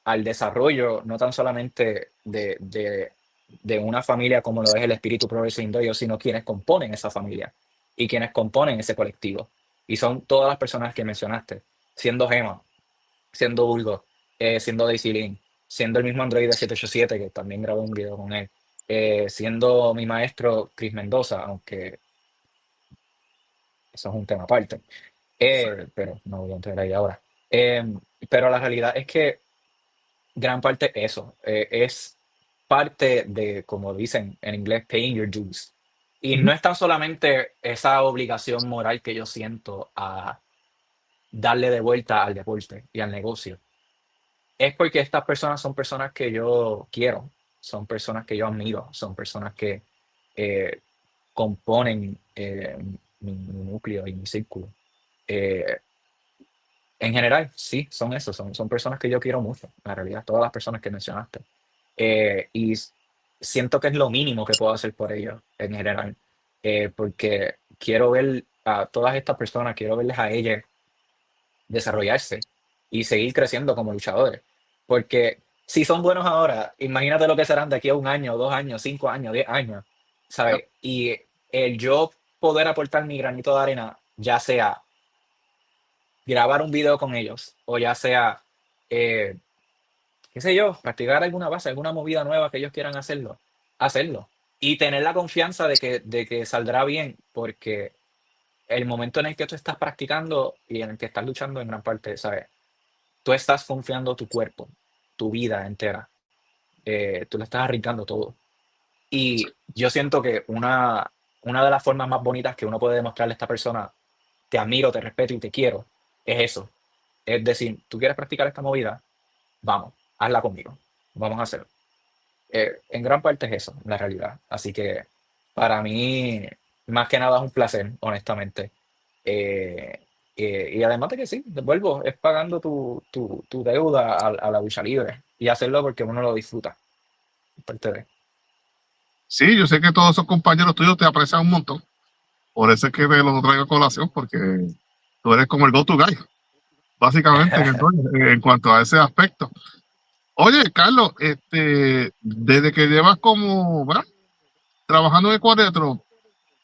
al desarrollo, no tan solamente de una familia como lo es el espíritu Progressive Dojo, sino quienes componen esa familia y quienes componen ese colectivo. Y son todas las personas que mencionaste, siendo Gema, siendo Bulgo, siendo Daisy Lynn, siendo el mismo Android 787, que también grabé un video con él, siendo mi maestro Chris Mendoza, aunque eso es un tema aparte. Pero no voy a entrar ahí ahora. Pero la realidad es que gran parte eso es parte de, como dicen en inglés, paying your dues. Y Ujú. no es tan solamente esa obligación moral que yo siento a darle de vuelta al deporte y al negocio. Es porque estas personas son personas que yo quiero, son personas que yo admiro, son personas que eh, componen mi núcleo y mi círculo. Eh, En general, sí, son eso, son personas que yo quiero mucho, en realidad, todas las personas que mencionaste. Siento que es lo mínimo que puedo hacer por ellos, en general, porque quiero ver a todas estas personas, quiero verles a ellas desarrollarse y seguir creciendo como luchadores. Porque si son buenos ahora, imagínate lo que serán de aquí a un año, 2 años, 5 años, 10 años, Ya. ¿sabes? Y el yo poder aportar mi granito de arena, ya sea grabar un video con ellos, o ya sea, eh, qué sé yo, practicar alguna base, alguna movida nueva que ellos quieran hacerlo, hacerlo. Y tener la confianza de que saldrá bien, porque el momento en el que tú estás practicando y en el que estás luchando en gran parte, ¿sabes? Tú estás confiando tu cuerpo, tu vida entera, tú le estás arriesgando todo. Y yo siento que una de las formas más bonitas que uno puede demostrarle a esta persona, te admiro, te respeto y te quiero, es eso. Es decir, tú quieres practicar esta movida, vamos, hazla conmigo, vamos a hacerlo. En gran parte es eso, la realidad. Así que para mí, más que nada es un placer, honestamente. Eh, y además de que sí, de vuelvo, es pagando tu deuda a la lucha libre y hacerlo porque uno lo disfruta. Parte de. Sí, yo sé que todos esos compañeros tuyos te aprecian un montón. Por eso es que te lo traigo a colación, porque tú eres como el go-to guy, básicamente, en cuanto a ese aspecto. Oye, Carlos, desde que llevas como, ¿verdad? Trabajando en Ecuador,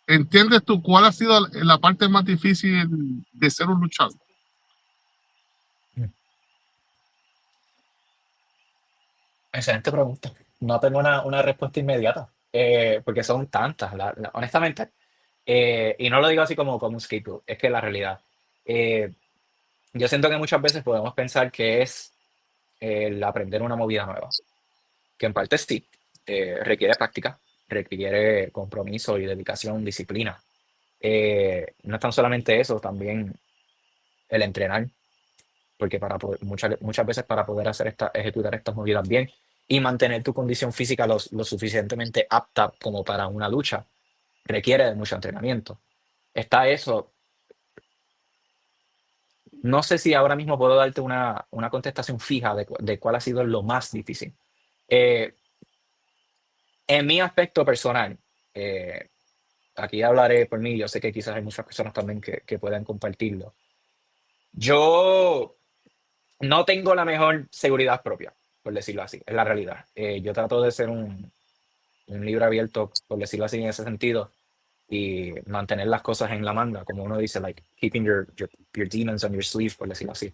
¿entiendes tú cuál ha sido la parte más difícil de ser un luchador? Excelente pregunta. No tengo una respuesta inmediata, porque son tantas, honestamente. Y no lo digo así como un scapegoat, es que la realidad. eh, yo siento que muchas veces podemos pensar que es el aprender una movida nueva, que en parte sí, requiere práctica, requiere compromiso y dedicación, disciplina. No es tan solamente eso, también el entrenar, porque muchas veces para poder ejecutar estas movidas bien y mantener tu condición física lo suficientemente apta como para una lucha, requiere de mucho entrenamiento. Está eso. No sé si ahora mismo puedo darte una contestación fija de cuál ha sido lo más difícil. Eh, en mi aspecto personal, eh, aquí hablaré por mí, yo sé que quizás hay muchas personas también que puedan compartirlo. Yo no tengo la mejor seguridad propia, por decirlo así, es la realidad. Yo trato de ser un libro abierto, por decirlo así, en ese sentido, y mantener las cosas en la manga, como uno dice, like keeping your demons on your sleeve, por decirlo así.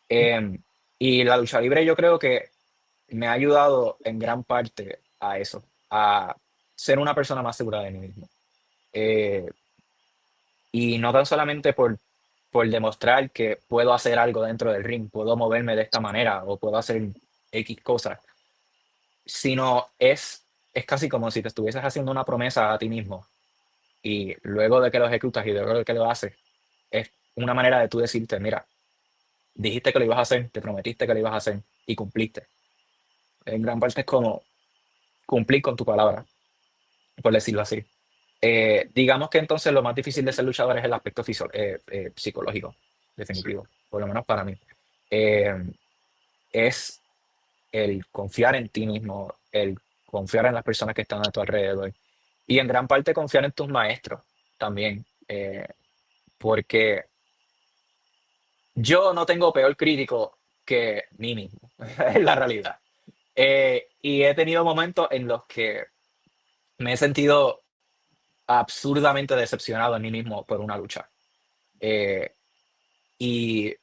Em, y la lucha libre yo creo que me ha ayudado en gran parte a eso, a ser una persona más segura de mí mismo. Eh, y no tan solamente por demostrar que puedo hacer algo dentro del ring, puedo moverme de esta manera o puedo hacer X cosas, sino es casi como si te estuvieses haciendo una promesa a ti mismo. y luego de que lo ejecutas y luego de que lo haces, es una manera de tú decirte, mira, dijiste que lo ibas a hacer, te prometiste que lo ibas a hacer y cumpliste. En gran parte es como cumplir con tu palabra, por decirlo así. Digamos que entonces lo más difícil de ser luchador es el aspecto psicológico, Sí. definitivo, por lo menos para mí. Eh, es el confiar en ti mismo, el confiar en las personas que están a tu alrededor y en gran parte confiar en tus maestros también, porque yo no tengo peor crítico que mí mismo, es la realidad. Y he tenido momentos en los que me he sentido absurdamente decepcionado en mí mismo por una lucha. Eh, y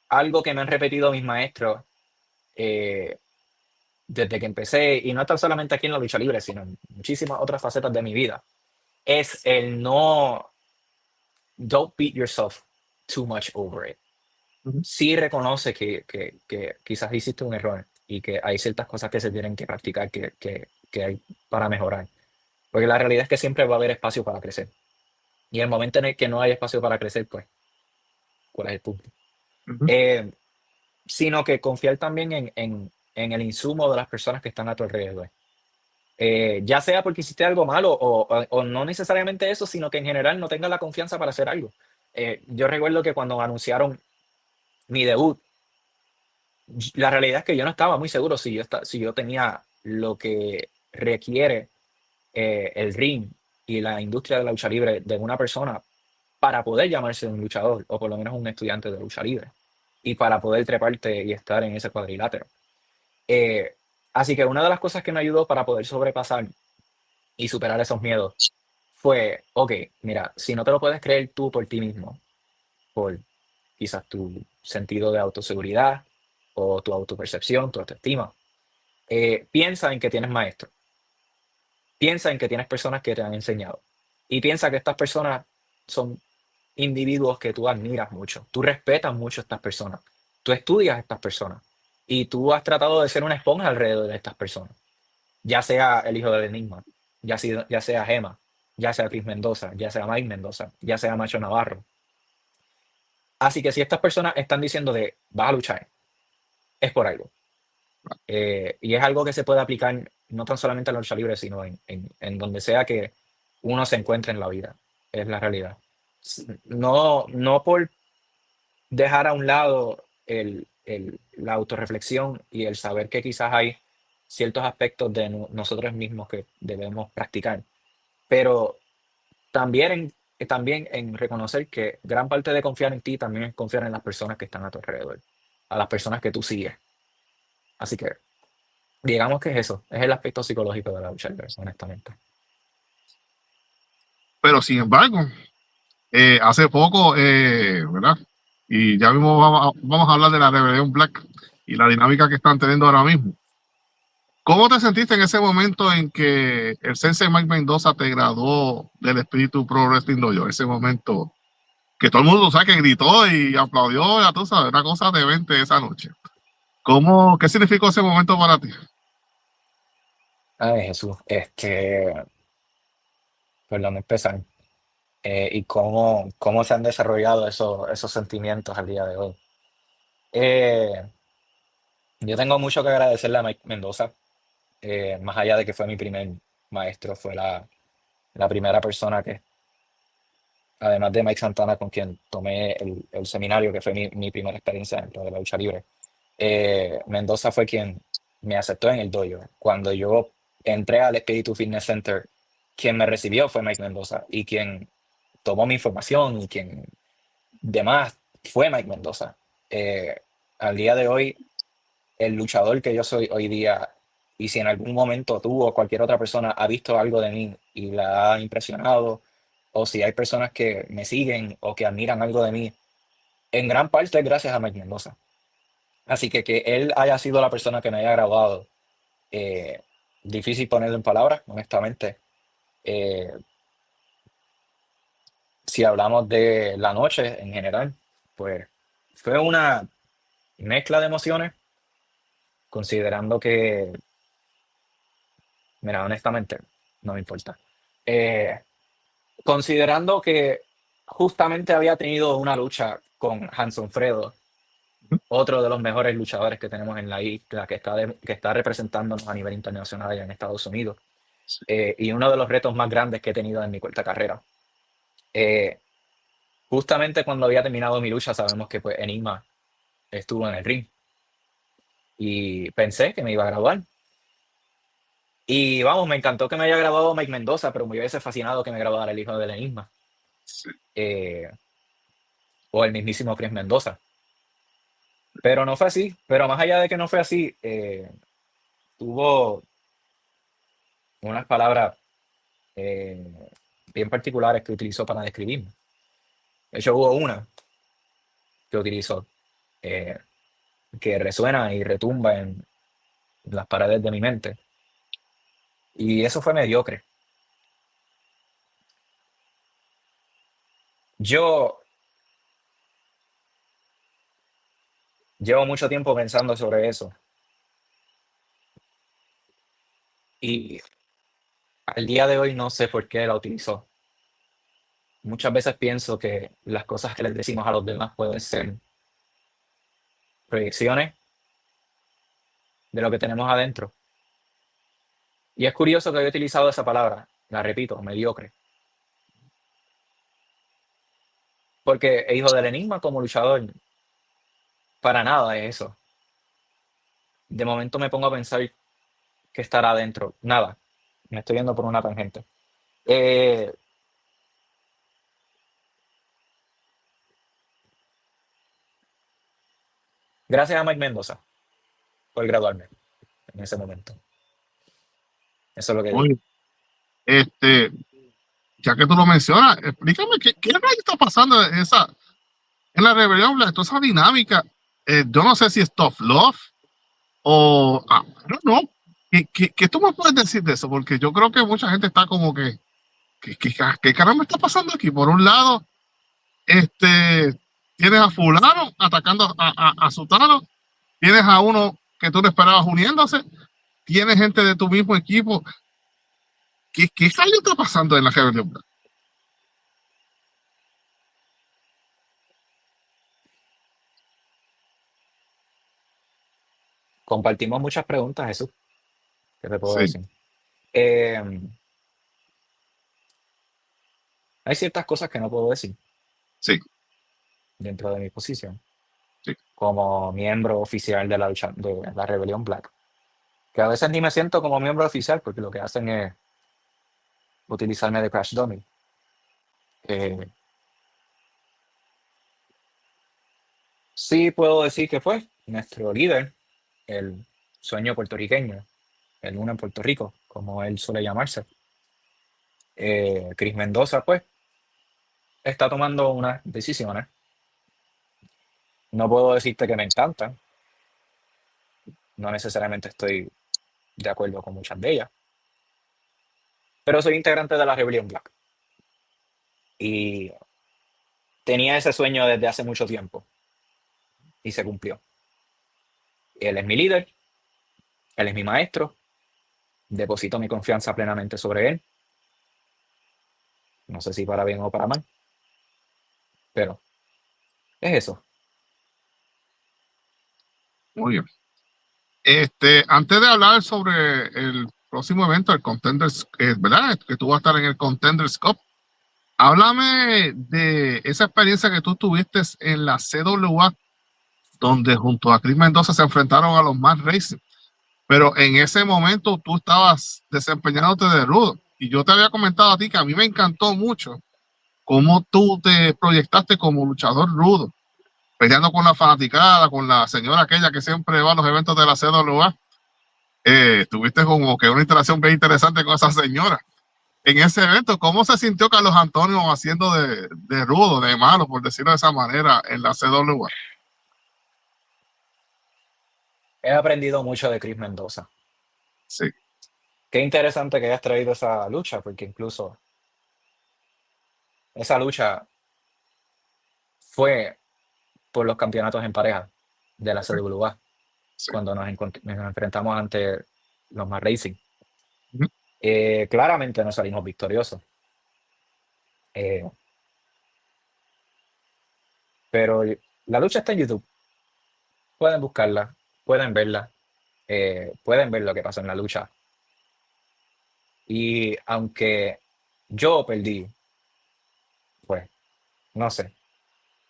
algo que me han repetido mis maestros eh, desde que empecé, y no tan solamente aquí en la lucha libre, sino en muchísimas otras facetas de mi vida, es el no, don't beat yourself too much over it. Ujú. Sí reconoce que quizás hiciste un error y que hay ciertas cosas que se tienen que practicar que hay para mejorar. Porque la realidad es que siempre va a haber espacio para crecer. Y el momento en el que no hay espacio para crecer, pues, ¿cuál es el punto? Ujú. Eh, Sino que confiar también en el insumo de las personas que están a tu alrededor. Ya sea porque hiciste algo malo o no necesariamente eso, sino que en general no tengas la confianza para hacer algo. Yo recuerdo que cuando anunciaron mi debut, la realidad es que yo no estaba muy seguro si yo tenía lo que requiere el ring y la industria de la lucha libre de una persona para poder llamarse un luchador o por lo menos un estudiante de lucha libre y para poder treparte y estar en ese cuadrilátero. Eh, Así que una de las cosas que me ayudó para poder sobrepasar y superar esos miedos fue, ok, mira, si no te lo puedes creer tú por ti mismo, por quizás tu sentido de autoseguridad o tu autopercepción, tu autoestima, piensa en que tienes maestro, piensa en que tienes personas que te han enseñado y piensa que estas personas son individuos que tú admiras mucho, tú respetas mucho a estas personas, tú estudias a estas personas y tú has tratado de ser una esponja alrededor de estas personas, ya sea el hijo del Enigma, ya sea Gema, ya sea Chris Mendoza, ya sea Mike Mendoza, ya sea Macho Navarro. Así que si estas personas están diciendo de vas a luchar, es por algo. Y es algo que se puede aplicar no tan solamente en la lucha libre, sino en donde sea que uno se encuentre en la vida. Es la realidad. No, no por dejar a un lado la autorreflexión y el saber que quizás hay ciertos aspectos de nosotros mismos que debemos practicar, pero también en reconocer que gran parte de confiar en ti también es confiar en las personas que están a tu alrededor, a las personas que tú sigues. Así que digamos que es eso, es el aspecto psicológico de la lucha libre, honestamente. Pero sin embargo, hace poco, ¿verdad? Y ya mismo vamos a hablar de la Rebelión Black y la dinámica que están teniendo ahora mismo. ¿Cómo te sentiste en ese momento en que el Sensei Mike Mendoza te graduó del Espíritu Pro Wrestling Dojo? Ese momento que todo el mundo, sabe que gritó y aplaudió, ya tú sabes, una cosa de 20 esa noche. ¿Qué significó ese momento para ti? Ay, Jesús, por dónde empezar. Y cómo se han desarrollado esos sentimientos al día de hoy. Eh, yo tengo mucho que agradecerle a Mike Mendoza, más allá de que fue mi primer maestro, fue la primera persona que, además de Mike Santana, con quien tomé el seminario, que fue mi primera experiencia dentro de la lucha libre. Mendoza fue quien me aceptó en el dojo. Cuando yo entré al Espíritu Fitness Center, quien me recibió fue Mike Mendoza y quien tomó mi información y quien demás fue Mike Mendoza. Eh, Al día de hoy, el luchador que yo soy hoy día, y si en algún momento tú o cualquier otra persona ha visto algo de mí y la ha impresionado, o si hay personas que me siguen o que admiran algo de mí, en gran parte es gracias a Mike Mendoza. Así que él haya sido la persona que me haya grabado, eh, difícil ponerlo en palabras, honestamente. Eh, si hablamos de la noche en general, pues fue una mezcla de emociones, considerando que, mira, honestamente, no me importa. Eh, considerando que justamente había tenido una lucha con Hanson Fredo, otro de los mejores luchadores que tenemos en la isla, que está representándonos a nivel internacional allá en Estados Unidos, Sí, y uno de los retos más grandes que he tenido en mi corta carrera. Eh, justamente cuando había terminado mi lucha, sabemos que pues, Enigma estuvo en el ring y pensé que me iba a graduar. Y vamos, me encantó que me haya graduado Mike Mendoza, pero me hubiese fascinado que me graduara el hijo del Enigma, sí. eh, o el mismísimo Chris Mendoza. Pero no fue así. Pero más allá de que no fue así, tuvo unas palabras eh, bien particulares que utilizó para describirme. De hecho, hubo una que utilizó eh, que resuena y retumba en las paredes de mi mente. Y eso fue mediocre. Yo llevo mucho tiempo pensando sobre eso y al día de hoy no sé por qué la utilizó. Muchas veces pienso que las cosas que les decimos a los demás pueden ser proyecciones de lo que tenemos adentro. Y es curioso que haya utilizado esa palabra, la repito, mediocre, porque hijo del enigma como luchador, para nada es eso. De momento me pongo a pensar qué estará adentro. Nada, me estoy yendo por una tangente. Eh, gracias a Mike Mendoza por graduarme en ese momento. Eso es lo que digo. Oye, este, ya que tú lo mencionas, explícame qué rayo está pasando en la rebelión, toda esa dinámica. Yo no sé si es tough love o no. ¿Qué tú me puedes decir de eso? Porque yo creo que mucha gente está como que, ¿qué caramba está pasando aquí? Por un lado, tienes a fulano atacando a Sutano, tienes a uno que tú no esperabas uniéndose, tienes gente de tu mismo equipo. ¿Qué rayo está pasando en la rebelión? Compartimos muchas preguntas, Jesús. ¿Qué te puedo Sí, decir? Eh, hay ciertas cosas que no puedo decir sí, dentro de mi posición sí. como miembro oficial de la lucha de la Rebelión Black. Que a veces ni me siento como miembro oficial porque lo que hacen es utilizarme de Crash Dummy. Eh, sí puedo decir que fue nuestro líder, el sueño puertorriqueño, el uno en Puerto Rico, como él suele llamarse. Chris Mendoza, pues, está tomando unas decisiones. No puedo decirte que me encantan, no necesariamente estoy de acuerdo con muchas de ellas, pero soy integrante de la Rebelión Black y tenía ese sueño desde hace mucho tiempo y se cumplió. Él es mi líder, él es mi maestro, deposito mi confianza plenamente sobre él, no sé si para bien o para mal, pero es eso. Muy bien. Antes de hablar sobre el próximo evento, el Contenders, ¿verdad? Que tú vas a estar en el Contenders Cup. Háblame de esa experiencia que tú tuviste en la CWA, donde junto a Chris Mendoza se enfrentaron a los Mad Racing. Pero en ese momento tú estabas desempeñándote de rudo. Y yo te había comentado a ti que a mí me encantó mucho cómo tú te proyectaste como luchador rudo, peleando con la fanaticada, con la señora aquella que siempre va a los eventos de la CWA. Tuviste como que una interacción bien interesante con esa señora. En ese evento, ¿cómo se sintió Carlos Antonio haciendo de rudo, de malo, por decirlo de esa manera, en la CWA? He aprendido mucho de Chris Mendoza. Sí, Qué interesante que hayas traído esa lucha, porque incluso esa lucha fue por los campeonatos en pareja de la sí, CWA, sí. cuando nos enfrentamos ante los más Racing. Claramente no salimos victoriosos, eh, pero la lucha está en YouTube. Pueden buscarla, pueden verla, pueden ver lo que pasó en la lucha. Y aunque yo perdí, pues no sé,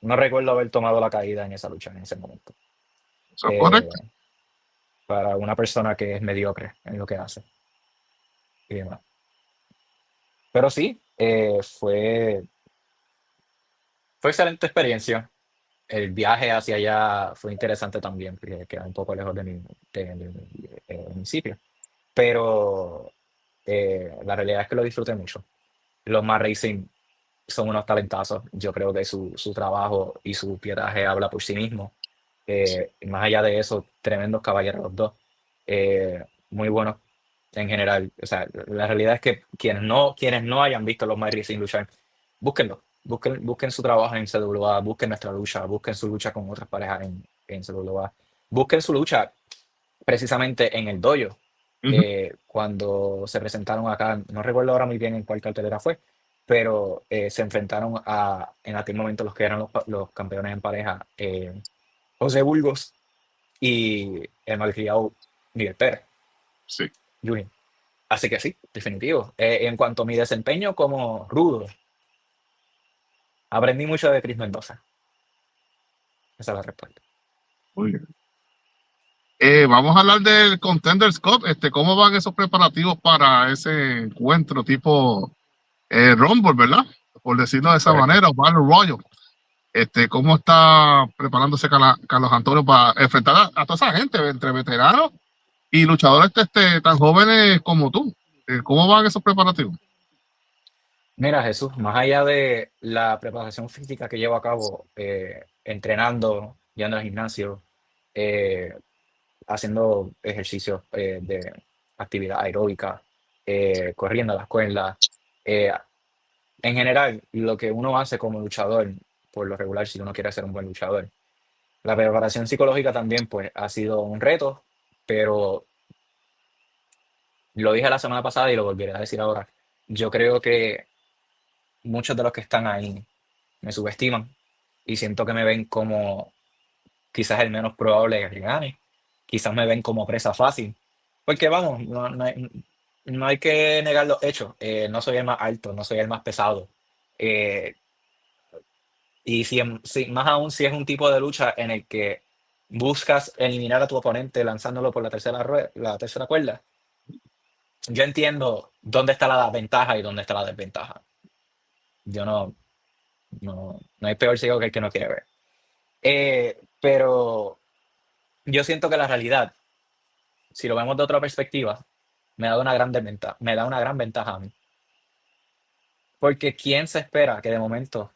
no recuerdo haber tomado la caída en esa lucha en ese momento. Eso es Eh, correcto. para una persona que es mediocre en lo que hace y demás. Pero sí, fue excelente experiencia. El viaje hacia allá fue interesante también, porque queda un poco lejos de mi municipio. Pero la realidad es que lo disfruté mucho. Los más Racing son unos talentazos. Yo creo que su trabajo y su pietaje habla por sí mismo. Y más allá de eso, tremendos caballeros los dos. Muy buenos en general. O sea, la realidad es que quienes no hayan visto los My Racing luchar, búsquenlo. Busquen su trabajo en CWA, busquen nuestra lucha, busquen su lucha con otras parejas en CWA. Busquen su lucha precisamente en el dojo. Ujú. Cuando se presentaron acá, no recuerdo ahora muy bien en cuál cartelera fue, pero se enfrentaron en aquel momento los que eran los campeones en pareja, José Burgos y el malcriado Miguel Pérez Sí. Jr. Así que sí, definitivo. En cuanto a mi desempeño como rudo, aprendí mucho de Chris Mendoza. Esa es la respuesta. Muy bien. Vamos a hablar del Contenders Cup. ¿Cómo van esos preparativos para ese encuentro tipo Rumble, ¿verdad? Por decirlo de esa Correcto. manera, o Battle Royal. ¿Cómo está preparándose Carlos Antonio para enfrentar a toda esa gente, entre veteranos y luchadores tan jóvenes como tú? ¿Cómo van esos preparativos? Mira, Jesús, más allá de la preparación física que llevo a cabo, entrenando, yendo al gimnasio, eh, haciendo ejercicios de actividad aeróbica, corriendo a la escuela, eh, en general, lo que uno hace como luchador, por lo regular, si uno quiere ser un buen luchador. La preparación psicológica también, pues, ha sido un reto, pero lo dije la semana pasada y lo volveré a decir ahora. Yo creo que muchos de los que están ahí me subestiman y siento que me ven como quizás el menos probable de que gane. Quizás me ven como presa fácil. Porque vamos, no hay que negar los hechos. No soy el más alto, no soy el más pesado. Eh, y más aún si es un tipo de lucha en el que buscas eliminar a tu oponente lanzándolo por la tercera cuerda, yo entiendo dónde está la ventaja y dónde está la desventaja. Yo no hay peor ciego que el que no quiere ver. Pero yo siento que la realidad, si lo vemos de otra perspectiva, me da una gran ventaja a mí. Porque ¿quién se espera que de momento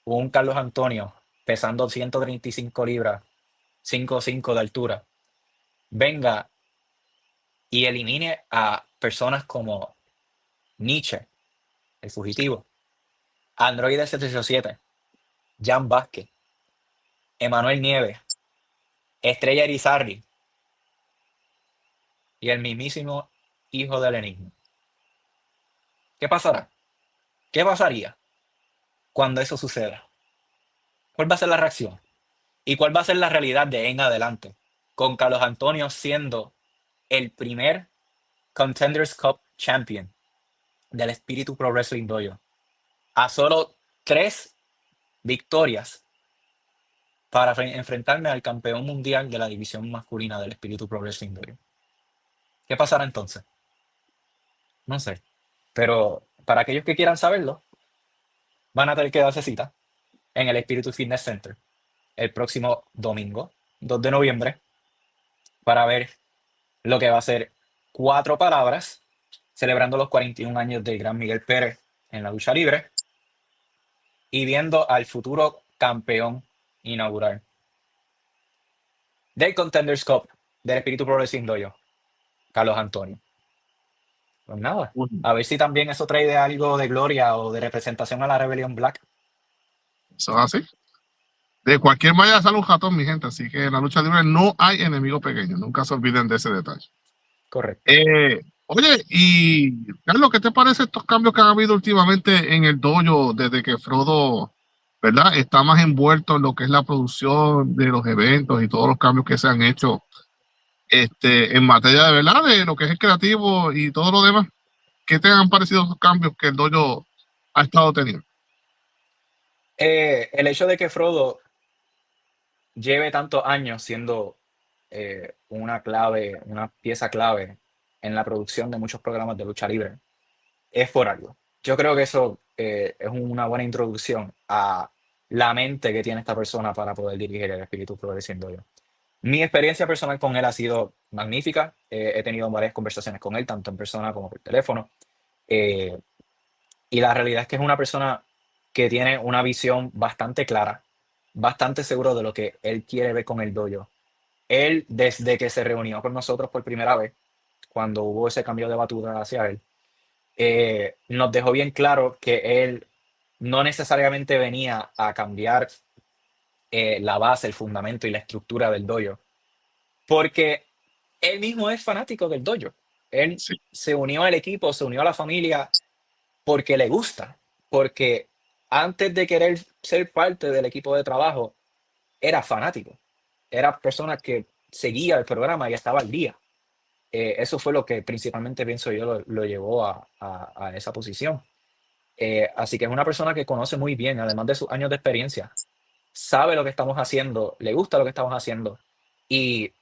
un Carlos Antonio pesando 135 libras, 5'5" de altura, venga y elimine a personas como Nietzsche, el fugitivo, Android 787, Jan Vázquez, Emanuel Nieves, Estrella Erizarry y el mismísimo hijo del enigma? ¿Qué pasará? ¿Qué pasaría cuando eso suceda? ¿Cuál va a ser la reacción? ¿Y cuál va a ser la realidad de ahí en adelante? Con Carlos Antonio siendo el primer Contenders Cup Champion del Espíritu Pro Wrestling Dojo. A solo 3 victorias para enfrentarme al campeón mundial de la división masculina del Espíritu Pro Wrestling Dojo. ¿Qué pasará entonces? No sé. Pero para aquellos que quieran saberlo, van a tener que darse cita en el Espíritu Fitness Center el próximo domingo, 2 de noviembre, para ver lo que va a ser 4 palabras, celebrando los 41 años del gran Miguel Pérez en la lucha libre y viendo al futuro campeón inaugural del Contenders Cup del Espíritu Pro Wrestling Dojo, Carlos Antonio. Pues nada, a ver si también eso trae algo de gloria o de representación a la Rebelión Black. Eso es así. De cualquier manera sale un ratón, mi gente, así que en la lucha libre no hay enemigo pequeño, nunca se olviden de ese detalle. Correcto. Eh, Oye, y Carlos, ¿qué te parece estos cambios que han habido últimamente en el dojo desde que Frodo, ¿verdad? Está más envuelto en lo que es la producción de los eventos y todos los cambios que se han hecho en materia de verdad, de lo que es el creativo y todo lo demás. ¿Qué te han parecido esos cambios que el dojo ha estado teniendo? El hecho de que Frodo lleve tantos años siendo una clave, una pieza clave en la producción de muchos programas de lucha libre, es por algo. Yo creo que eso es una buena introducción a la mente que tiene esta persona para poder dirigir el espíritu floreciendo yo. Mi experiencia personal con él ha sido magnífica. He tenido varias conversaciones con él, tanto en persona como por teléfono. Eh, y la realidad es que es una persona que tiene una visión bastante clara, bastante seguro de lo que él quiere ver con el dojo. Él, desde que se reunió con nosotros por primera vez, cuando hubo ese cambio de batuta hacia él, nos dejó bien claro que él no necesariamente venía a cambiar la base, el fundamento y la estructura del dojo, porque él mismo es fanático del dojo. Él Sí, se unió al equipo, se unió a la familia porque le gusta, porque antes de querer ser parte del equipo de trabajo, era fanático, era persona que seguía el programa y estaba al día. Eso fue lo que principalmente pienso yo lo llevó a esa posición. Así que es una persona que conoce muy bien, además de sus años de experiencia, sabe lo que estamos haciendo, le gusta lo que estamos haciendo. Y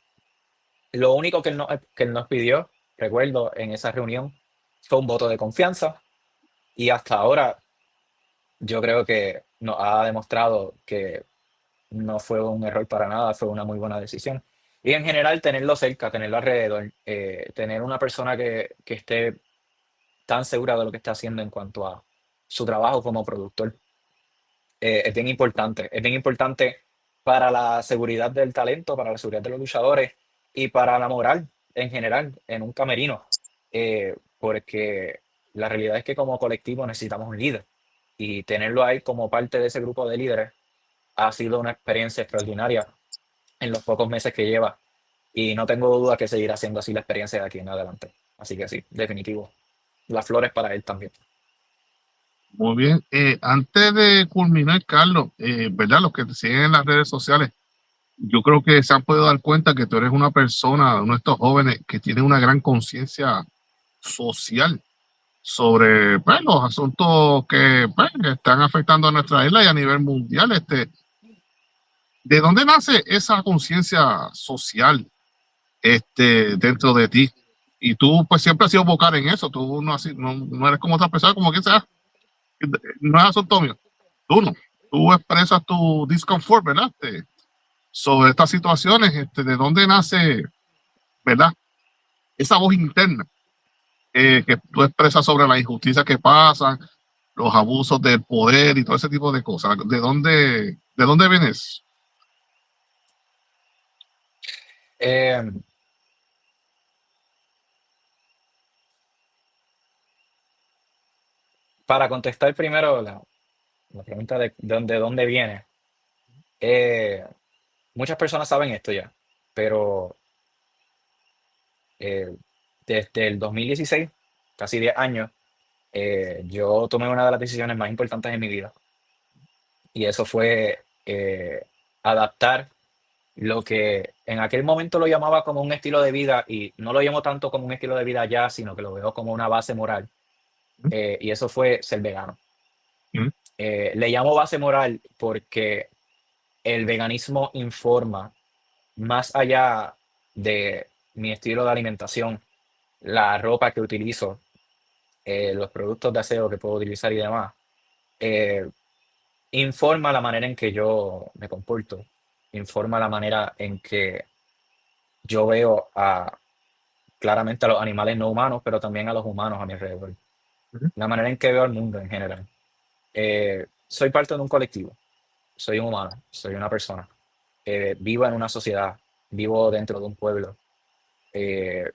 lo único que él nos pidió, recuerdo en esa reunión, fue un voto de confianza. Y hasta ahora yo creo que nos ha demostrado que no fue un error para nada, fue una muy buena decisión. Y en general, tenerlo cerca, tenerlo alrededor, tener una persona que esté tan segura de lo que está haciendo en cuanto a su trabajo como productor, es bien importante. Es bien importante para la seguridad del talento, para la seguridad de los luchadores y para la moral en general en un camerino. Porque la realidad es que como colectivo necesitamos un líder y tenerlo ahí como parte de ese grupo de líderes ha sido una experiencia extraordinaria en los pocos meses que lleva y no tengo duda que seguirá siendo así la experiencia de aquí en adelante. Así que sí, definitivo. Las flores para él también. muy bien. Antes de culminar, Carlos, ¿verdad? Los que te siguen en las redes sociales, yo creo que se han podido dar cuenta que tú eres una persona, uno de estos jóvenes que tiene una gran conciencia social sobre pues, los asuntos que, pues, que están afectando a nuestra isla y a nivel mundial. ¿De dónde nace esa conciencia social dentro de ti? Y tú pues siempre has sido vocal en eso, tú no, no eres como otra persona, como que sea, no es asunto mío, tú no, tú expresas tu discomfort, ¿verdad? Sobre estas situaciones, de dónde nace, ¿verdad? Esa voz interna que tú expresas sobre la injusticia que pasan, los abusos del poder y todo ese tipo de cosas. De dónde vienes? Eh, para contestar primero la pregunta de dónde viene, eh, muchas personas saben esto ya, pero eh, desde el 2016, casi 10 años, yo tomé una de las decisiones más importantes de mi vida y eso fue adaptar lo que en aquel momento lo llamaba como un estilo de vida y no lo llamo tanto como un estilo de vida ya, sino que lo veo como una base moral. Y eso fue ser vegano. ¿Mm? Le llamo base moral porque el veganismo informa más allá de mi estilo de alimentación, la ropa que utilizo, los productos de aseo que puedo utilizar y demás. eh, Informa la manera en que yo me comporto, informa la manera en que yo veo claramente a los animales no humanos, pero también a los humanos a mi alrededor. ¿Mm? La manera en que veo al mundo en general. Soy parte de un colectivo, soy un humano, soy una persona. Vivo en una sociedad, vivo dentro de un pueblo. eh,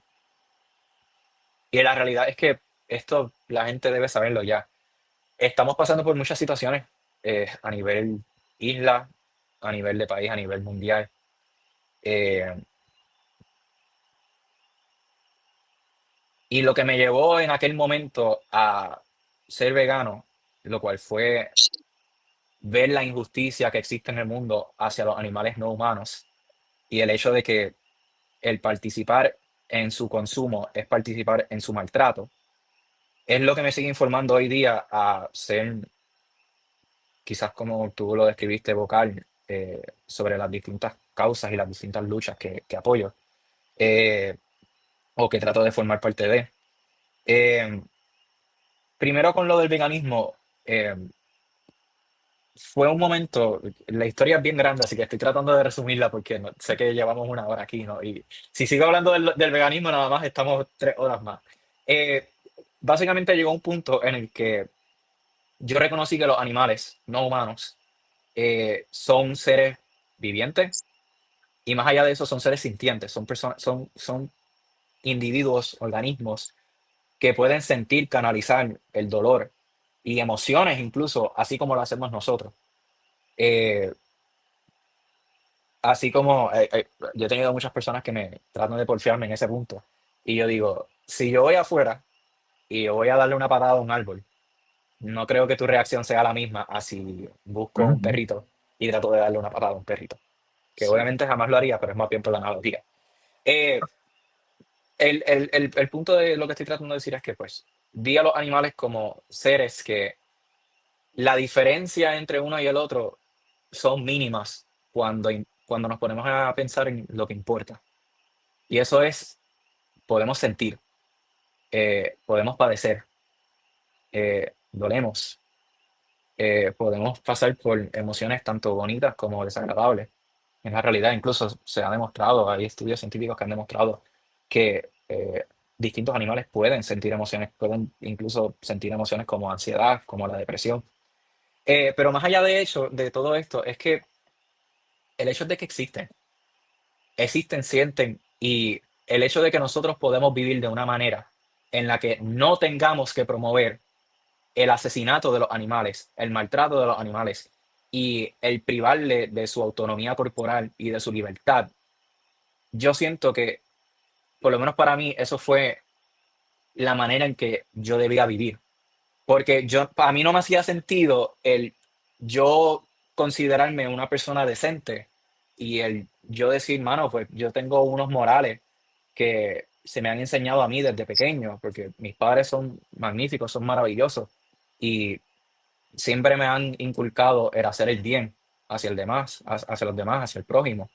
y la realidad es que esto la gente debe saberlo ya. Estamos pasando por muchas situaciones a nivel isla, a nivel de país, a nivel mundial. Eh, Y lo que me llevó en aquel momento a ser vegano, lo cual fue ver la injusticia que existe en el mundo hacia los animales no humanos y el hecho de que el participar en su consumo es participar en su maltrato, es lo que me sigue informando hoy día a ser, quizás como tú lo describiste, vocal sobre las distintas causas y las distintas luchas que apoyo eh, o que trato de formar parte de. Eh, Primero con lo del veganismo, eh, fue un momento, la historia es bien grande, así que estoy tratando de resumirla porque sé que llevamos una hora aquí, ¿no? Y si sigo hablando del veganismo, nada más estamos 3 horas más. Eh, Básicamente llegó un punto en el que yo reconocí que los animales no humanos son seres vivientes y más allá de eso son seres sintientes, son personas, son individuos, organismos que pueden sentir, canalizar el dolor y emociones incluso, así como lo hacemos nosotros. Eh, Así como yo he tenido muchas personas que me tratan de porfiarme en ese punto. Y yo digo, si yo voy afuera y yo voy a darle una patada a un árbol, no creo que tu reacción sea la misma a si busco un Ujú. perrito y trato de darle una patada a un perrito. Que Sí. obviamente jamás lo haría, pero es más bien por la analogía. Eh, el punto de lo que estoy tratando de decir es que, pues, vi a los animales como seres que la diferencia entre uno y el otro son mínimas cuando nos ponemos a pensar en lo que importa. Y eso es, podemos sentir, podemos padecer, dolemos, podemos pasar por emociones tanto bonitas como desagradables. En la realidad incluso se ha demostrado, hay estudios científicos que han demostrado que distintos animales pueden sentir emociones, pueden incluso sentir emociones como ansiedad, como la depresión. Pero más allá de eso, de todo esto, es que el hecho de que existen, sienten, y el hecho de que nosotros podemos vivir de una manera en la que no tengamos que promover el asesinato de los animales, el maltrato de los animales y el privarle de su autonomía corporal y de su libertad, yo siento que, por lo menos para mí, eso fue la manera en que yo debía vivir. Porque a mí no me hacía sentido el yo considerarme una persona decente y el yo decir, mano, pues yo tengo unos morales que se me han enseñado a mí desde pequeño, porque mis padres son magníficos, son maravillosos y siempre me han inculcado el hacer el bien hacia el demás, hacia los demás, hacia el prójimo.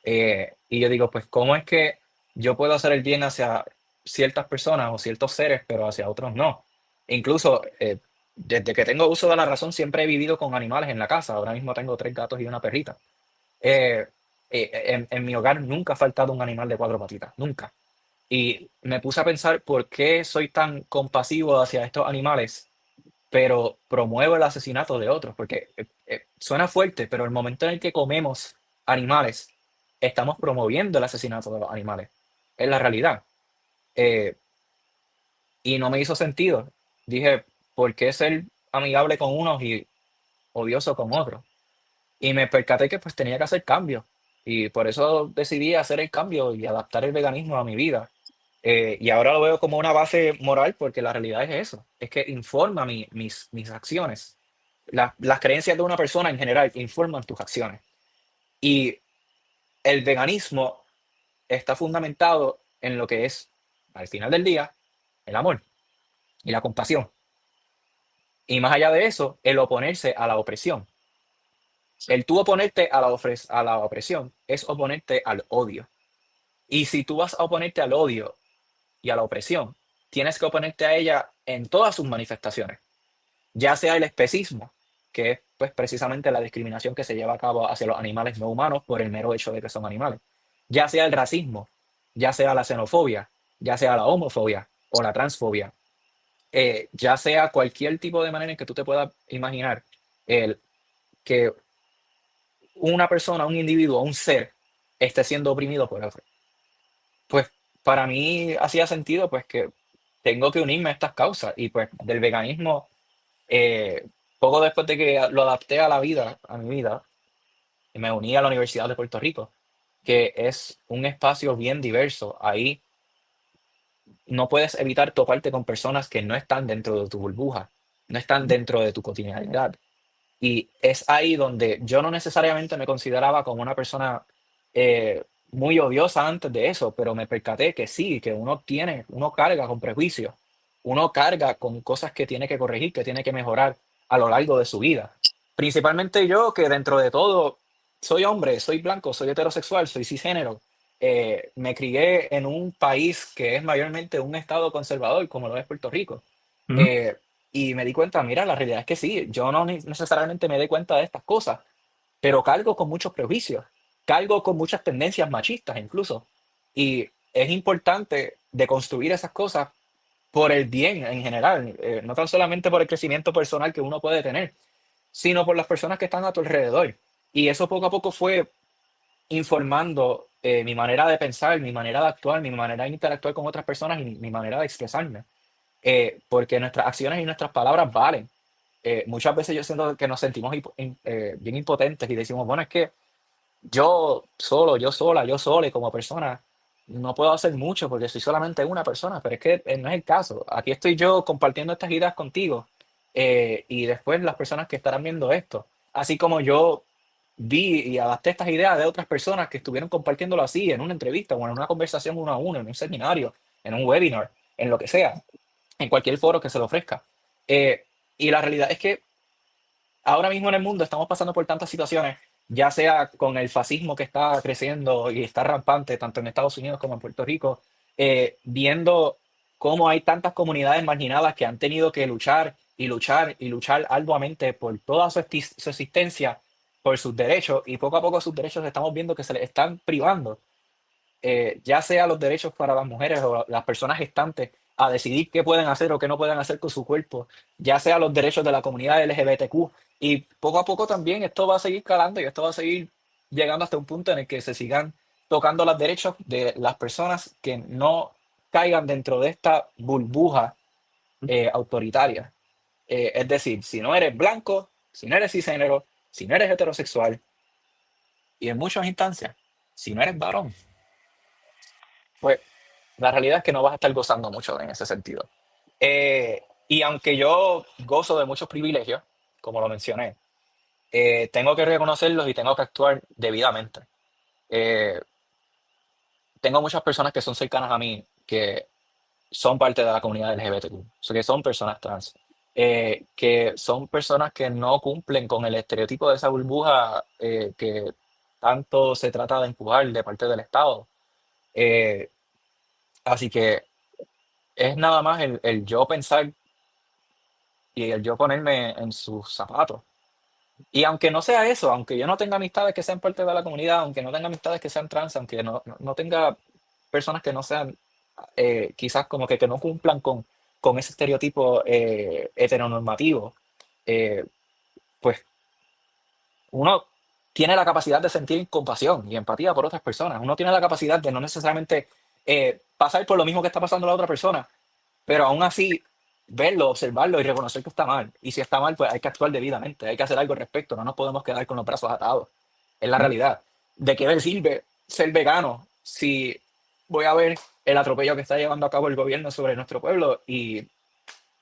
Y yo digo, pues, ¿cómo es que yo puedo hacer el bien hacia ciertas personas o ciertos seres, pero hacia otros no? Incluso desde que tengo uso de la razón, siempre he vivido con animales en la casa. Ahora mismo tengo 3 gatos y una perrita. Eh, en mi hogar nunca ha faltado un animal de 4 patitas, nunca. Y me puse a pensar por qué soy tan compasivo hacia estos animales, pero promuevo el asesinato de otros, porque suena fuerte, pero el momento en el que comemos animales, estamos promoviendo el asesinato de los animales. Es la realidad. Eh, y no me hizo sentido. Dije, ¿por qué ser amigable con unos y odioso con otros? Y me percaté que pues tenía que hacer cambios. Y por eso decidí hacer el cambio y adaptar el veganismo a mi vida. Y ahora lo veo como una base moral porque la realidad es eso, es que informa mis acciones. Las creencias de una persona en general informan tus acciones. Y el veganismo está fundamentado en lo que es, al final del día, el amor y la compasión. Y más allá de eso, el oponerse a la opresión. El tú oponerte a la opresión es oponerte al odio. Y si tú vas a oponerte al odio y a la opresión, tienes que oponerte a ella en todas sus manifestaciones, ya sea el especismo, que es pues, precisamente la discriminación que se lleva a cabo hacia los animales no humanos por el mero hecho de que son animales, ya sea el racismo, ya sea la xenofobia, ya sea la homofobia o la transfobia, ya sea cualquier tipo de manera en que tú te puedas imaginar el que una persona, un individuo, un ser esté siendo oprimido por otro. Pues para mí hacía sentido pues que tengo que unirme a estas causas y pues del veganismo, eh, poco después de que lo adapté a la vida, a mi vida, me uní a la Universidad de Puerto Rico, que es un espacio bien diverso. Ahí no puedes evitar toparte con personas que no están dentro de tu burbuja, no están dentro de tu cotidianidad. Y es ahí donde yo no necesariamente me consideraba como una persona muy odiosa antes de eso, pero me percaté que sí, que uno carga con prejuicios, uno carga con cosas que tiene que corregir, que tiene que mejorar a lo largo de su vida. Principalmente yo, que dentro de todo soy hombre, soy blanco, soy heterosexual, soy cisgénero. Me crié en un país que es mayormente un estado conservador, como lo es Puerto Rico. Ujú, Eh, y me di cuenta, mira, la realidad es que sí, yo no necesariamente me di cuenta de estas cosas, pero cargo con muchos prejuicios, cargo con muchas tendencias machistas incluso. Y es importante deconstruir esas cosas por el bien en general, no tan solamente por el crecimiento personal que uno puede tener, sino por las personas que están a tu alrededor. Y eso poco a poco fue informando mi manera de pensar, mi manera de actuar, mi manera de interactuar con otras personas y mi manera de expresarme. Porque nuestras acciones y nuestras palabras valen. Muchas veces yo siento que nos sentimos bien impotentes y decimos, bueno, es que yo solo, yo sola, yo sola y como persona no puedo hacer mucho porque soy solamente una persona, pero es que no es el caso. Aquí estoy yo compartiendo estas ideas contigo y después las personas que estarán viendo esto, así como yo vi y adapté estas ideas de otras personas que estuvieron compartiéndolo así en una entrevista o en una conversación uno a uno, en un seminario, en un webinar, en lo que sea, en cualquier foro que se le ofrezca. Eh, y la realidad es que ahora mismo en el mundo estamos pasando por tantas situaciones, ya sea con el fascismo que está creciendo y está rampante tanto en Estados Unidos como en Puerto Rico, viendo cómo hay tantas comunidades marginadas que han tenido que luchar y luchar y luchar arduamente por toda su existencia, por sus derechos, y poco a poco sus derechos estamos viendo que se les están privando, ya sea los derechos para las mujeres o las personas gestantes a decidir qué pueden hacer o qué no pueden hacer con su cuerpo, ya sea los derechos de la comunidad LGBTQ. Y poco a poco también esto va a seguir calando y esto va a seguir llegando hasta un punto en el que se sigan tocando los derechos de las personas que no caigan dentro de esta burbuja autoritaria. Es decir, si no eres blanco, si no eres cisgénero, si no eres heterosexual y en muchas instancias, si no eres varón, pues la realidad es que no vas a estar gozando mucho en ese sentido. Y aunque yo gozo de muchos privilegios, como lo mencioné, tengo que reconocerlos y tengo que actuar debidamente. Eh, Tengo muchas personas que son cercanas a mí, que son parte de la comunidad LGBTQ, o sea, que son personas trans, que son personas que no cumplen con el estereotipo de esa burbuja que tanto se trata de empujar de parte del Estado. Eh, Así que es nada más el yo pensar y el yo ponerme en sus zapatos. Y aunque no sea eso, aunque yo no tenga amistades que sean parte de la comunidad, aunque no tenga amistades que sean trans, aunque no tenga personas que no sean quizás como que no cumplan con ese estereotipo heteronormativo, eh, pues uno tiene la capacidad de sentir compasión y empatía por otras personas. Uno tiene la capacidad de no necesariamente pasar por lo mismo que está pasando la otra persona, pero aún así verlo, observarlo y reconocer que está mal. Y si está mal, pues hay que actuar debidamente, hay que hacer algo al respecto, no nos podemos quedar con los brazos atados. Es la ujú. realidad. ¿De qué me sirve ser vegano si voy a ver el atropello que está llevando a cabo el gobierno sobre nuestro pueblo y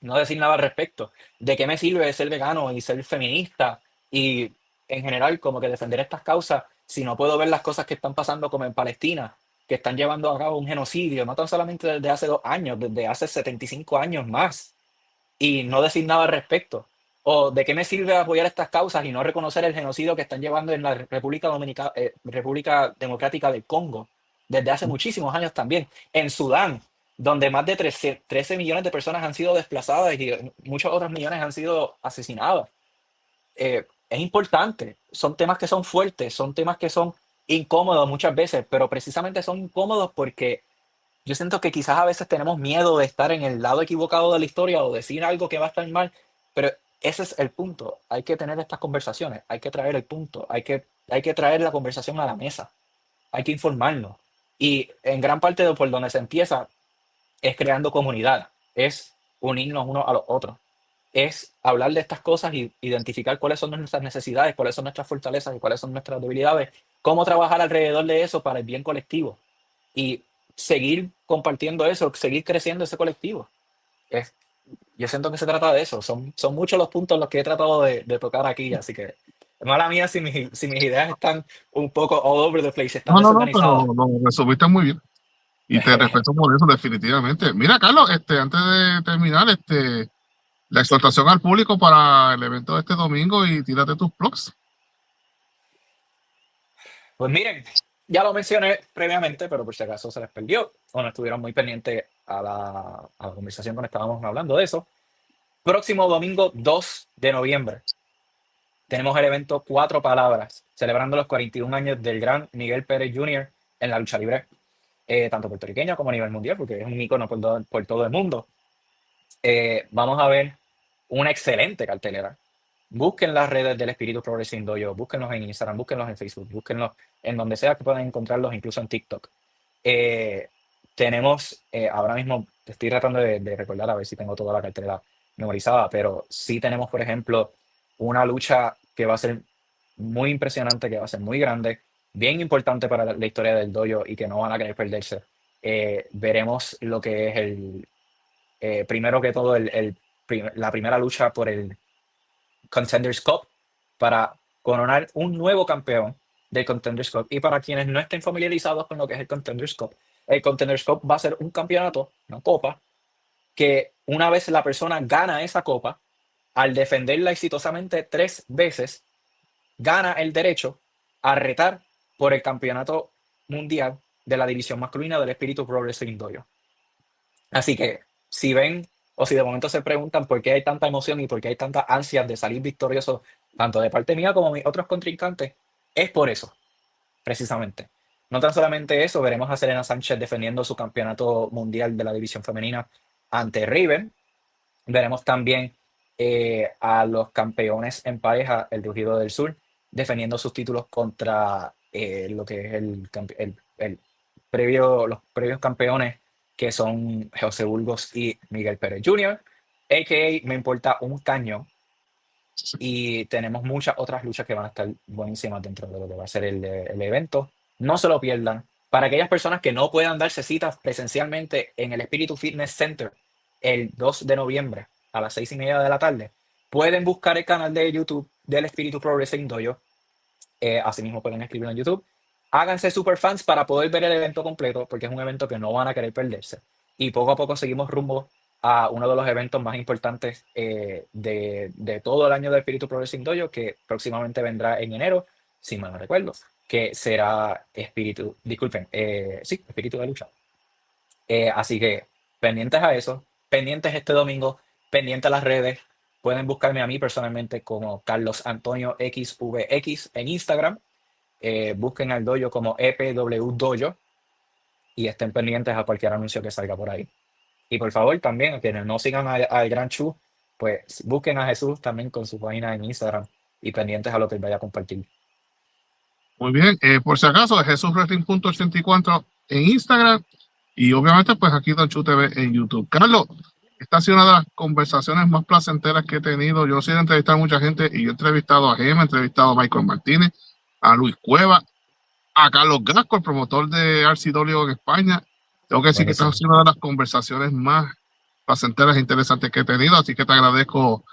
no decir nada al respecto? ¿De qué me sirve ser vegano y ser feminista y en general como que defender estas causas si no puedo ver las cosas que están pasando como en Palestina, que están llevando a cabo un genocidio, no tan solamente desde hace 2 años, desde hace 75 años más, y no decir nada al respecto? ¿O de qué me sirve apoyar estas causas y no reconocer el genocidio que están llevando en la República Democrática del Congo desde hace muchísimos años también? En Sudán, donde más de 13 millones de personas han sido desplazadas y muchos otros millones han sido asesinadas. Es importante, son temas que son fuertes, son temas que son incómodos muchas veces, pero precisamente son incómodos porque yo siento que quizás a veces tenemos miedo de estar en el lado equivocado de la historia o decir algo que va a estar mal, pero ese es el punto. Hay que tener estas conversaciones, hay que traer el punto, hay que traer la conversación a la mesa, hay que informarnos. Y en gran parte de por donde se empieza es creando comunidad, es unirnos unos a los otros, es hablar de estas cosas y identificar cuáles son nuestras necesidades, cuáles son nuestras fortalezas y cuáles son nuestras debilidades, cómo trabajar alrededor de eso para el bien colectivo. Y seguir compartiendo eso, seguir creciendo ese colectivo. Es, yo siento que se trata de eso. Son muchos los puntos los que he tratado de tocar aquí, así que mala mía si mis ideas están un poco all over the place, están No, pero desorganizadas. lo resumiste muy bien. Y te respeto por eso, definitivamente. Mira, Carlos, antes de terminar, la exhortación al público para el evento de este domingo y tírate tus blogs. Pues miren, ya lo mencioné previamente, pero por si acaso se les perdió o no estuvieron muy pendientes a la conversación cuando estábamos hablando de eso. Próximo domingo 2 de noviembre tenemos el evento Cuatro Palabras, celebrando los 41 años del gran Miguel Pérez Jr. en la lucha libre, tanto puertorriqueña como a nivel mundial, porque es un ícono por todo el mundo. Vamos a ver una excelente cartelera. Busquen las redes del Espíritu Pro Wrestling Dojo, búsquenlos en Instagram, búsquenlos en Facebook, búsquenlos en donde sea que puedan encontrarlos, incluso en TikTok. Tenemos, ahora mismo estoy tratando de recordar a ver si tengo toda la cartelera memorizada, pero sí tenemos, por ejemplo, una lucha que va a ser muy impresionante, que va a ser muy grande, bien importante para la historia del dojo y que no van a querer perderse. Veremos lo que es primero que todo, la primera lucha por el Contenders Cup para coronar un nuevo campeón del Contenders Cup. Y para quienes no estén familiarizados con lo que es el Contenders Cup va a ser un campeonato, una copa, que una vez la persona gana esa copa, al defenderla exitosamente 3 veces, gana el derecho a retar por el campeonato mundial de la división masculina del Espíritu Pro Wrestling Dojo. Así que si ven o si de momento se preguntan por qué hay tanta emoción y por qué hay tanta ansia de salir victorioso, tanto de parte mía como mis otros contrincantes, es por eso, precisamente. No tan solamente eso, veremos a Serena Sánchez defendiendo su campeonato mundial de la división femenina ante Riven. Veremos también a los campeones en pareja, el Rugido del Sur, defendiendo sus títulos contra lo que es los previos campeones, que son José Burgos y Miguel Pérez Jr., a.k.a. Me Importa un Caño. Y tenemos muchas otras luchas que van a estar buenísimas dentro de lo que va a ser el evento. No se lo pierdan. Para aquellas personas que no puedan darse citas presencialmente en el Espíritu Fitness Center el 2 de noviembre a las 6:30 de la tarde, pueden buscar el canal de YouTube del Espíritu Pro Wrestling Dojo. Asimismo pueden escribirlo en YouTube. Háganse super fans para poder ver el evento completo, porque es un evento que no van a querer perderse. Y poco a poco seguimos rumbo a uno de los eventos más importantes de todo el año del Espíritu Pro Wrestling Dojo, que próximamente vendrá en enero, si mal no recuerdo, que será Espíritu de Lucha. Así que pendientes a eso, pendientes este domingo, pendientes a las redes. Pueden buscarme a mí personalmente como Carlos Antonio XVX en Instagram. Busquen al dojo como EPW Dojo y estén pendientes a cualquier anuncio que salga por ahí. Y por favor, también, a quienes no sigan al Gran Chu, pues busquen a Jesús también con su página en Instagram y pendientes a lo que él vaya a compartir. Muy bien, por si acaso, JesusWrestling.84 en Instagram y obviamente pues aquí Don Chu TV en YouTube. Carlos, esta ha sido una de las conversaciones más placenteras que he tenido. Yo he entrevistado a mucha gente y yo he entrevistado a Gema, he entrevistado a Michael Martínez, a Luis Cueva, a Carlos Gasco, el promotor de RCW en España. Tengo que decir que esta ha sido una de las conversaciones más placenteras e interesantes que he tenido, así que te agradezco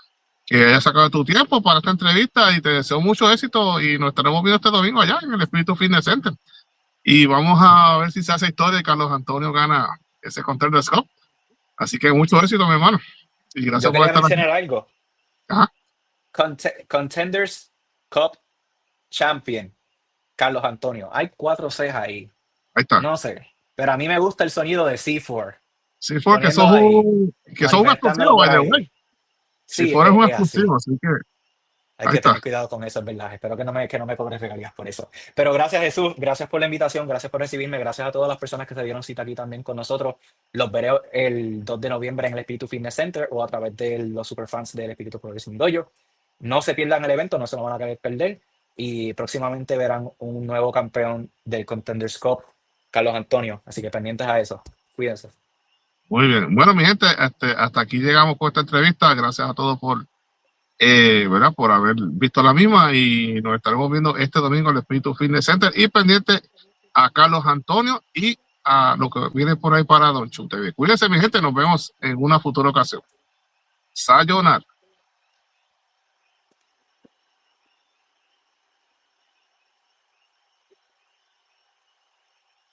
que hayas sacado tu tiempo para esta entrevista y te deseo mucho éxito y nos estaremos viendo este domingo allá en el Espíritu Fitness Center. Y vamos a ver si se hace historia y Carlos Antonio gana ese Contenders Cup. Así que mucho éxito, mi hermano. Y gracias Yo por quería estar aquí. mencionar algo. Ajá. Contenders Cup Champion, Carlos Antonio. Hay 4 Cs ahí. Ahí está. No sé, pero a mí me gusta el sonido de C4. Sí, porque son un exclusivo, by the way. Sí, C4 es un así. exclusivo, así que Hay que tener cuidado con eso, es verdad. Espero que no me cobres regalías por eso. Pero gracias, Jesús. Gracias por la invitación. Gracias por recibirme. Gracias a todas las personas que se dieron cita aquí también con nosotros. Los veré el 2 de noviembre en el Espíritu Fitness Center o a través de los superfans del Espíritu Pro Wrestling Dojo. No se pierdan el evento, no se lo van a querer perder. Y próximamente verán un nuevo campeón del Contenders Cup, Carlos Antonio. Así que pendientes a eso. Cuídense. muy bien. Bueno, mi gente, hasta aquí llegamos con esta entrevista. Gracias a todos ¿verdad? Por haber visto la misma y nos estaremos viendo este domingo en el Espíritu Fitness Center y pendiente a Carlos Antonio y a lo que viene por ahí para Don Chu TV. Cuídense, mi gente, nos vemos en una futura ocasión. Sayonara.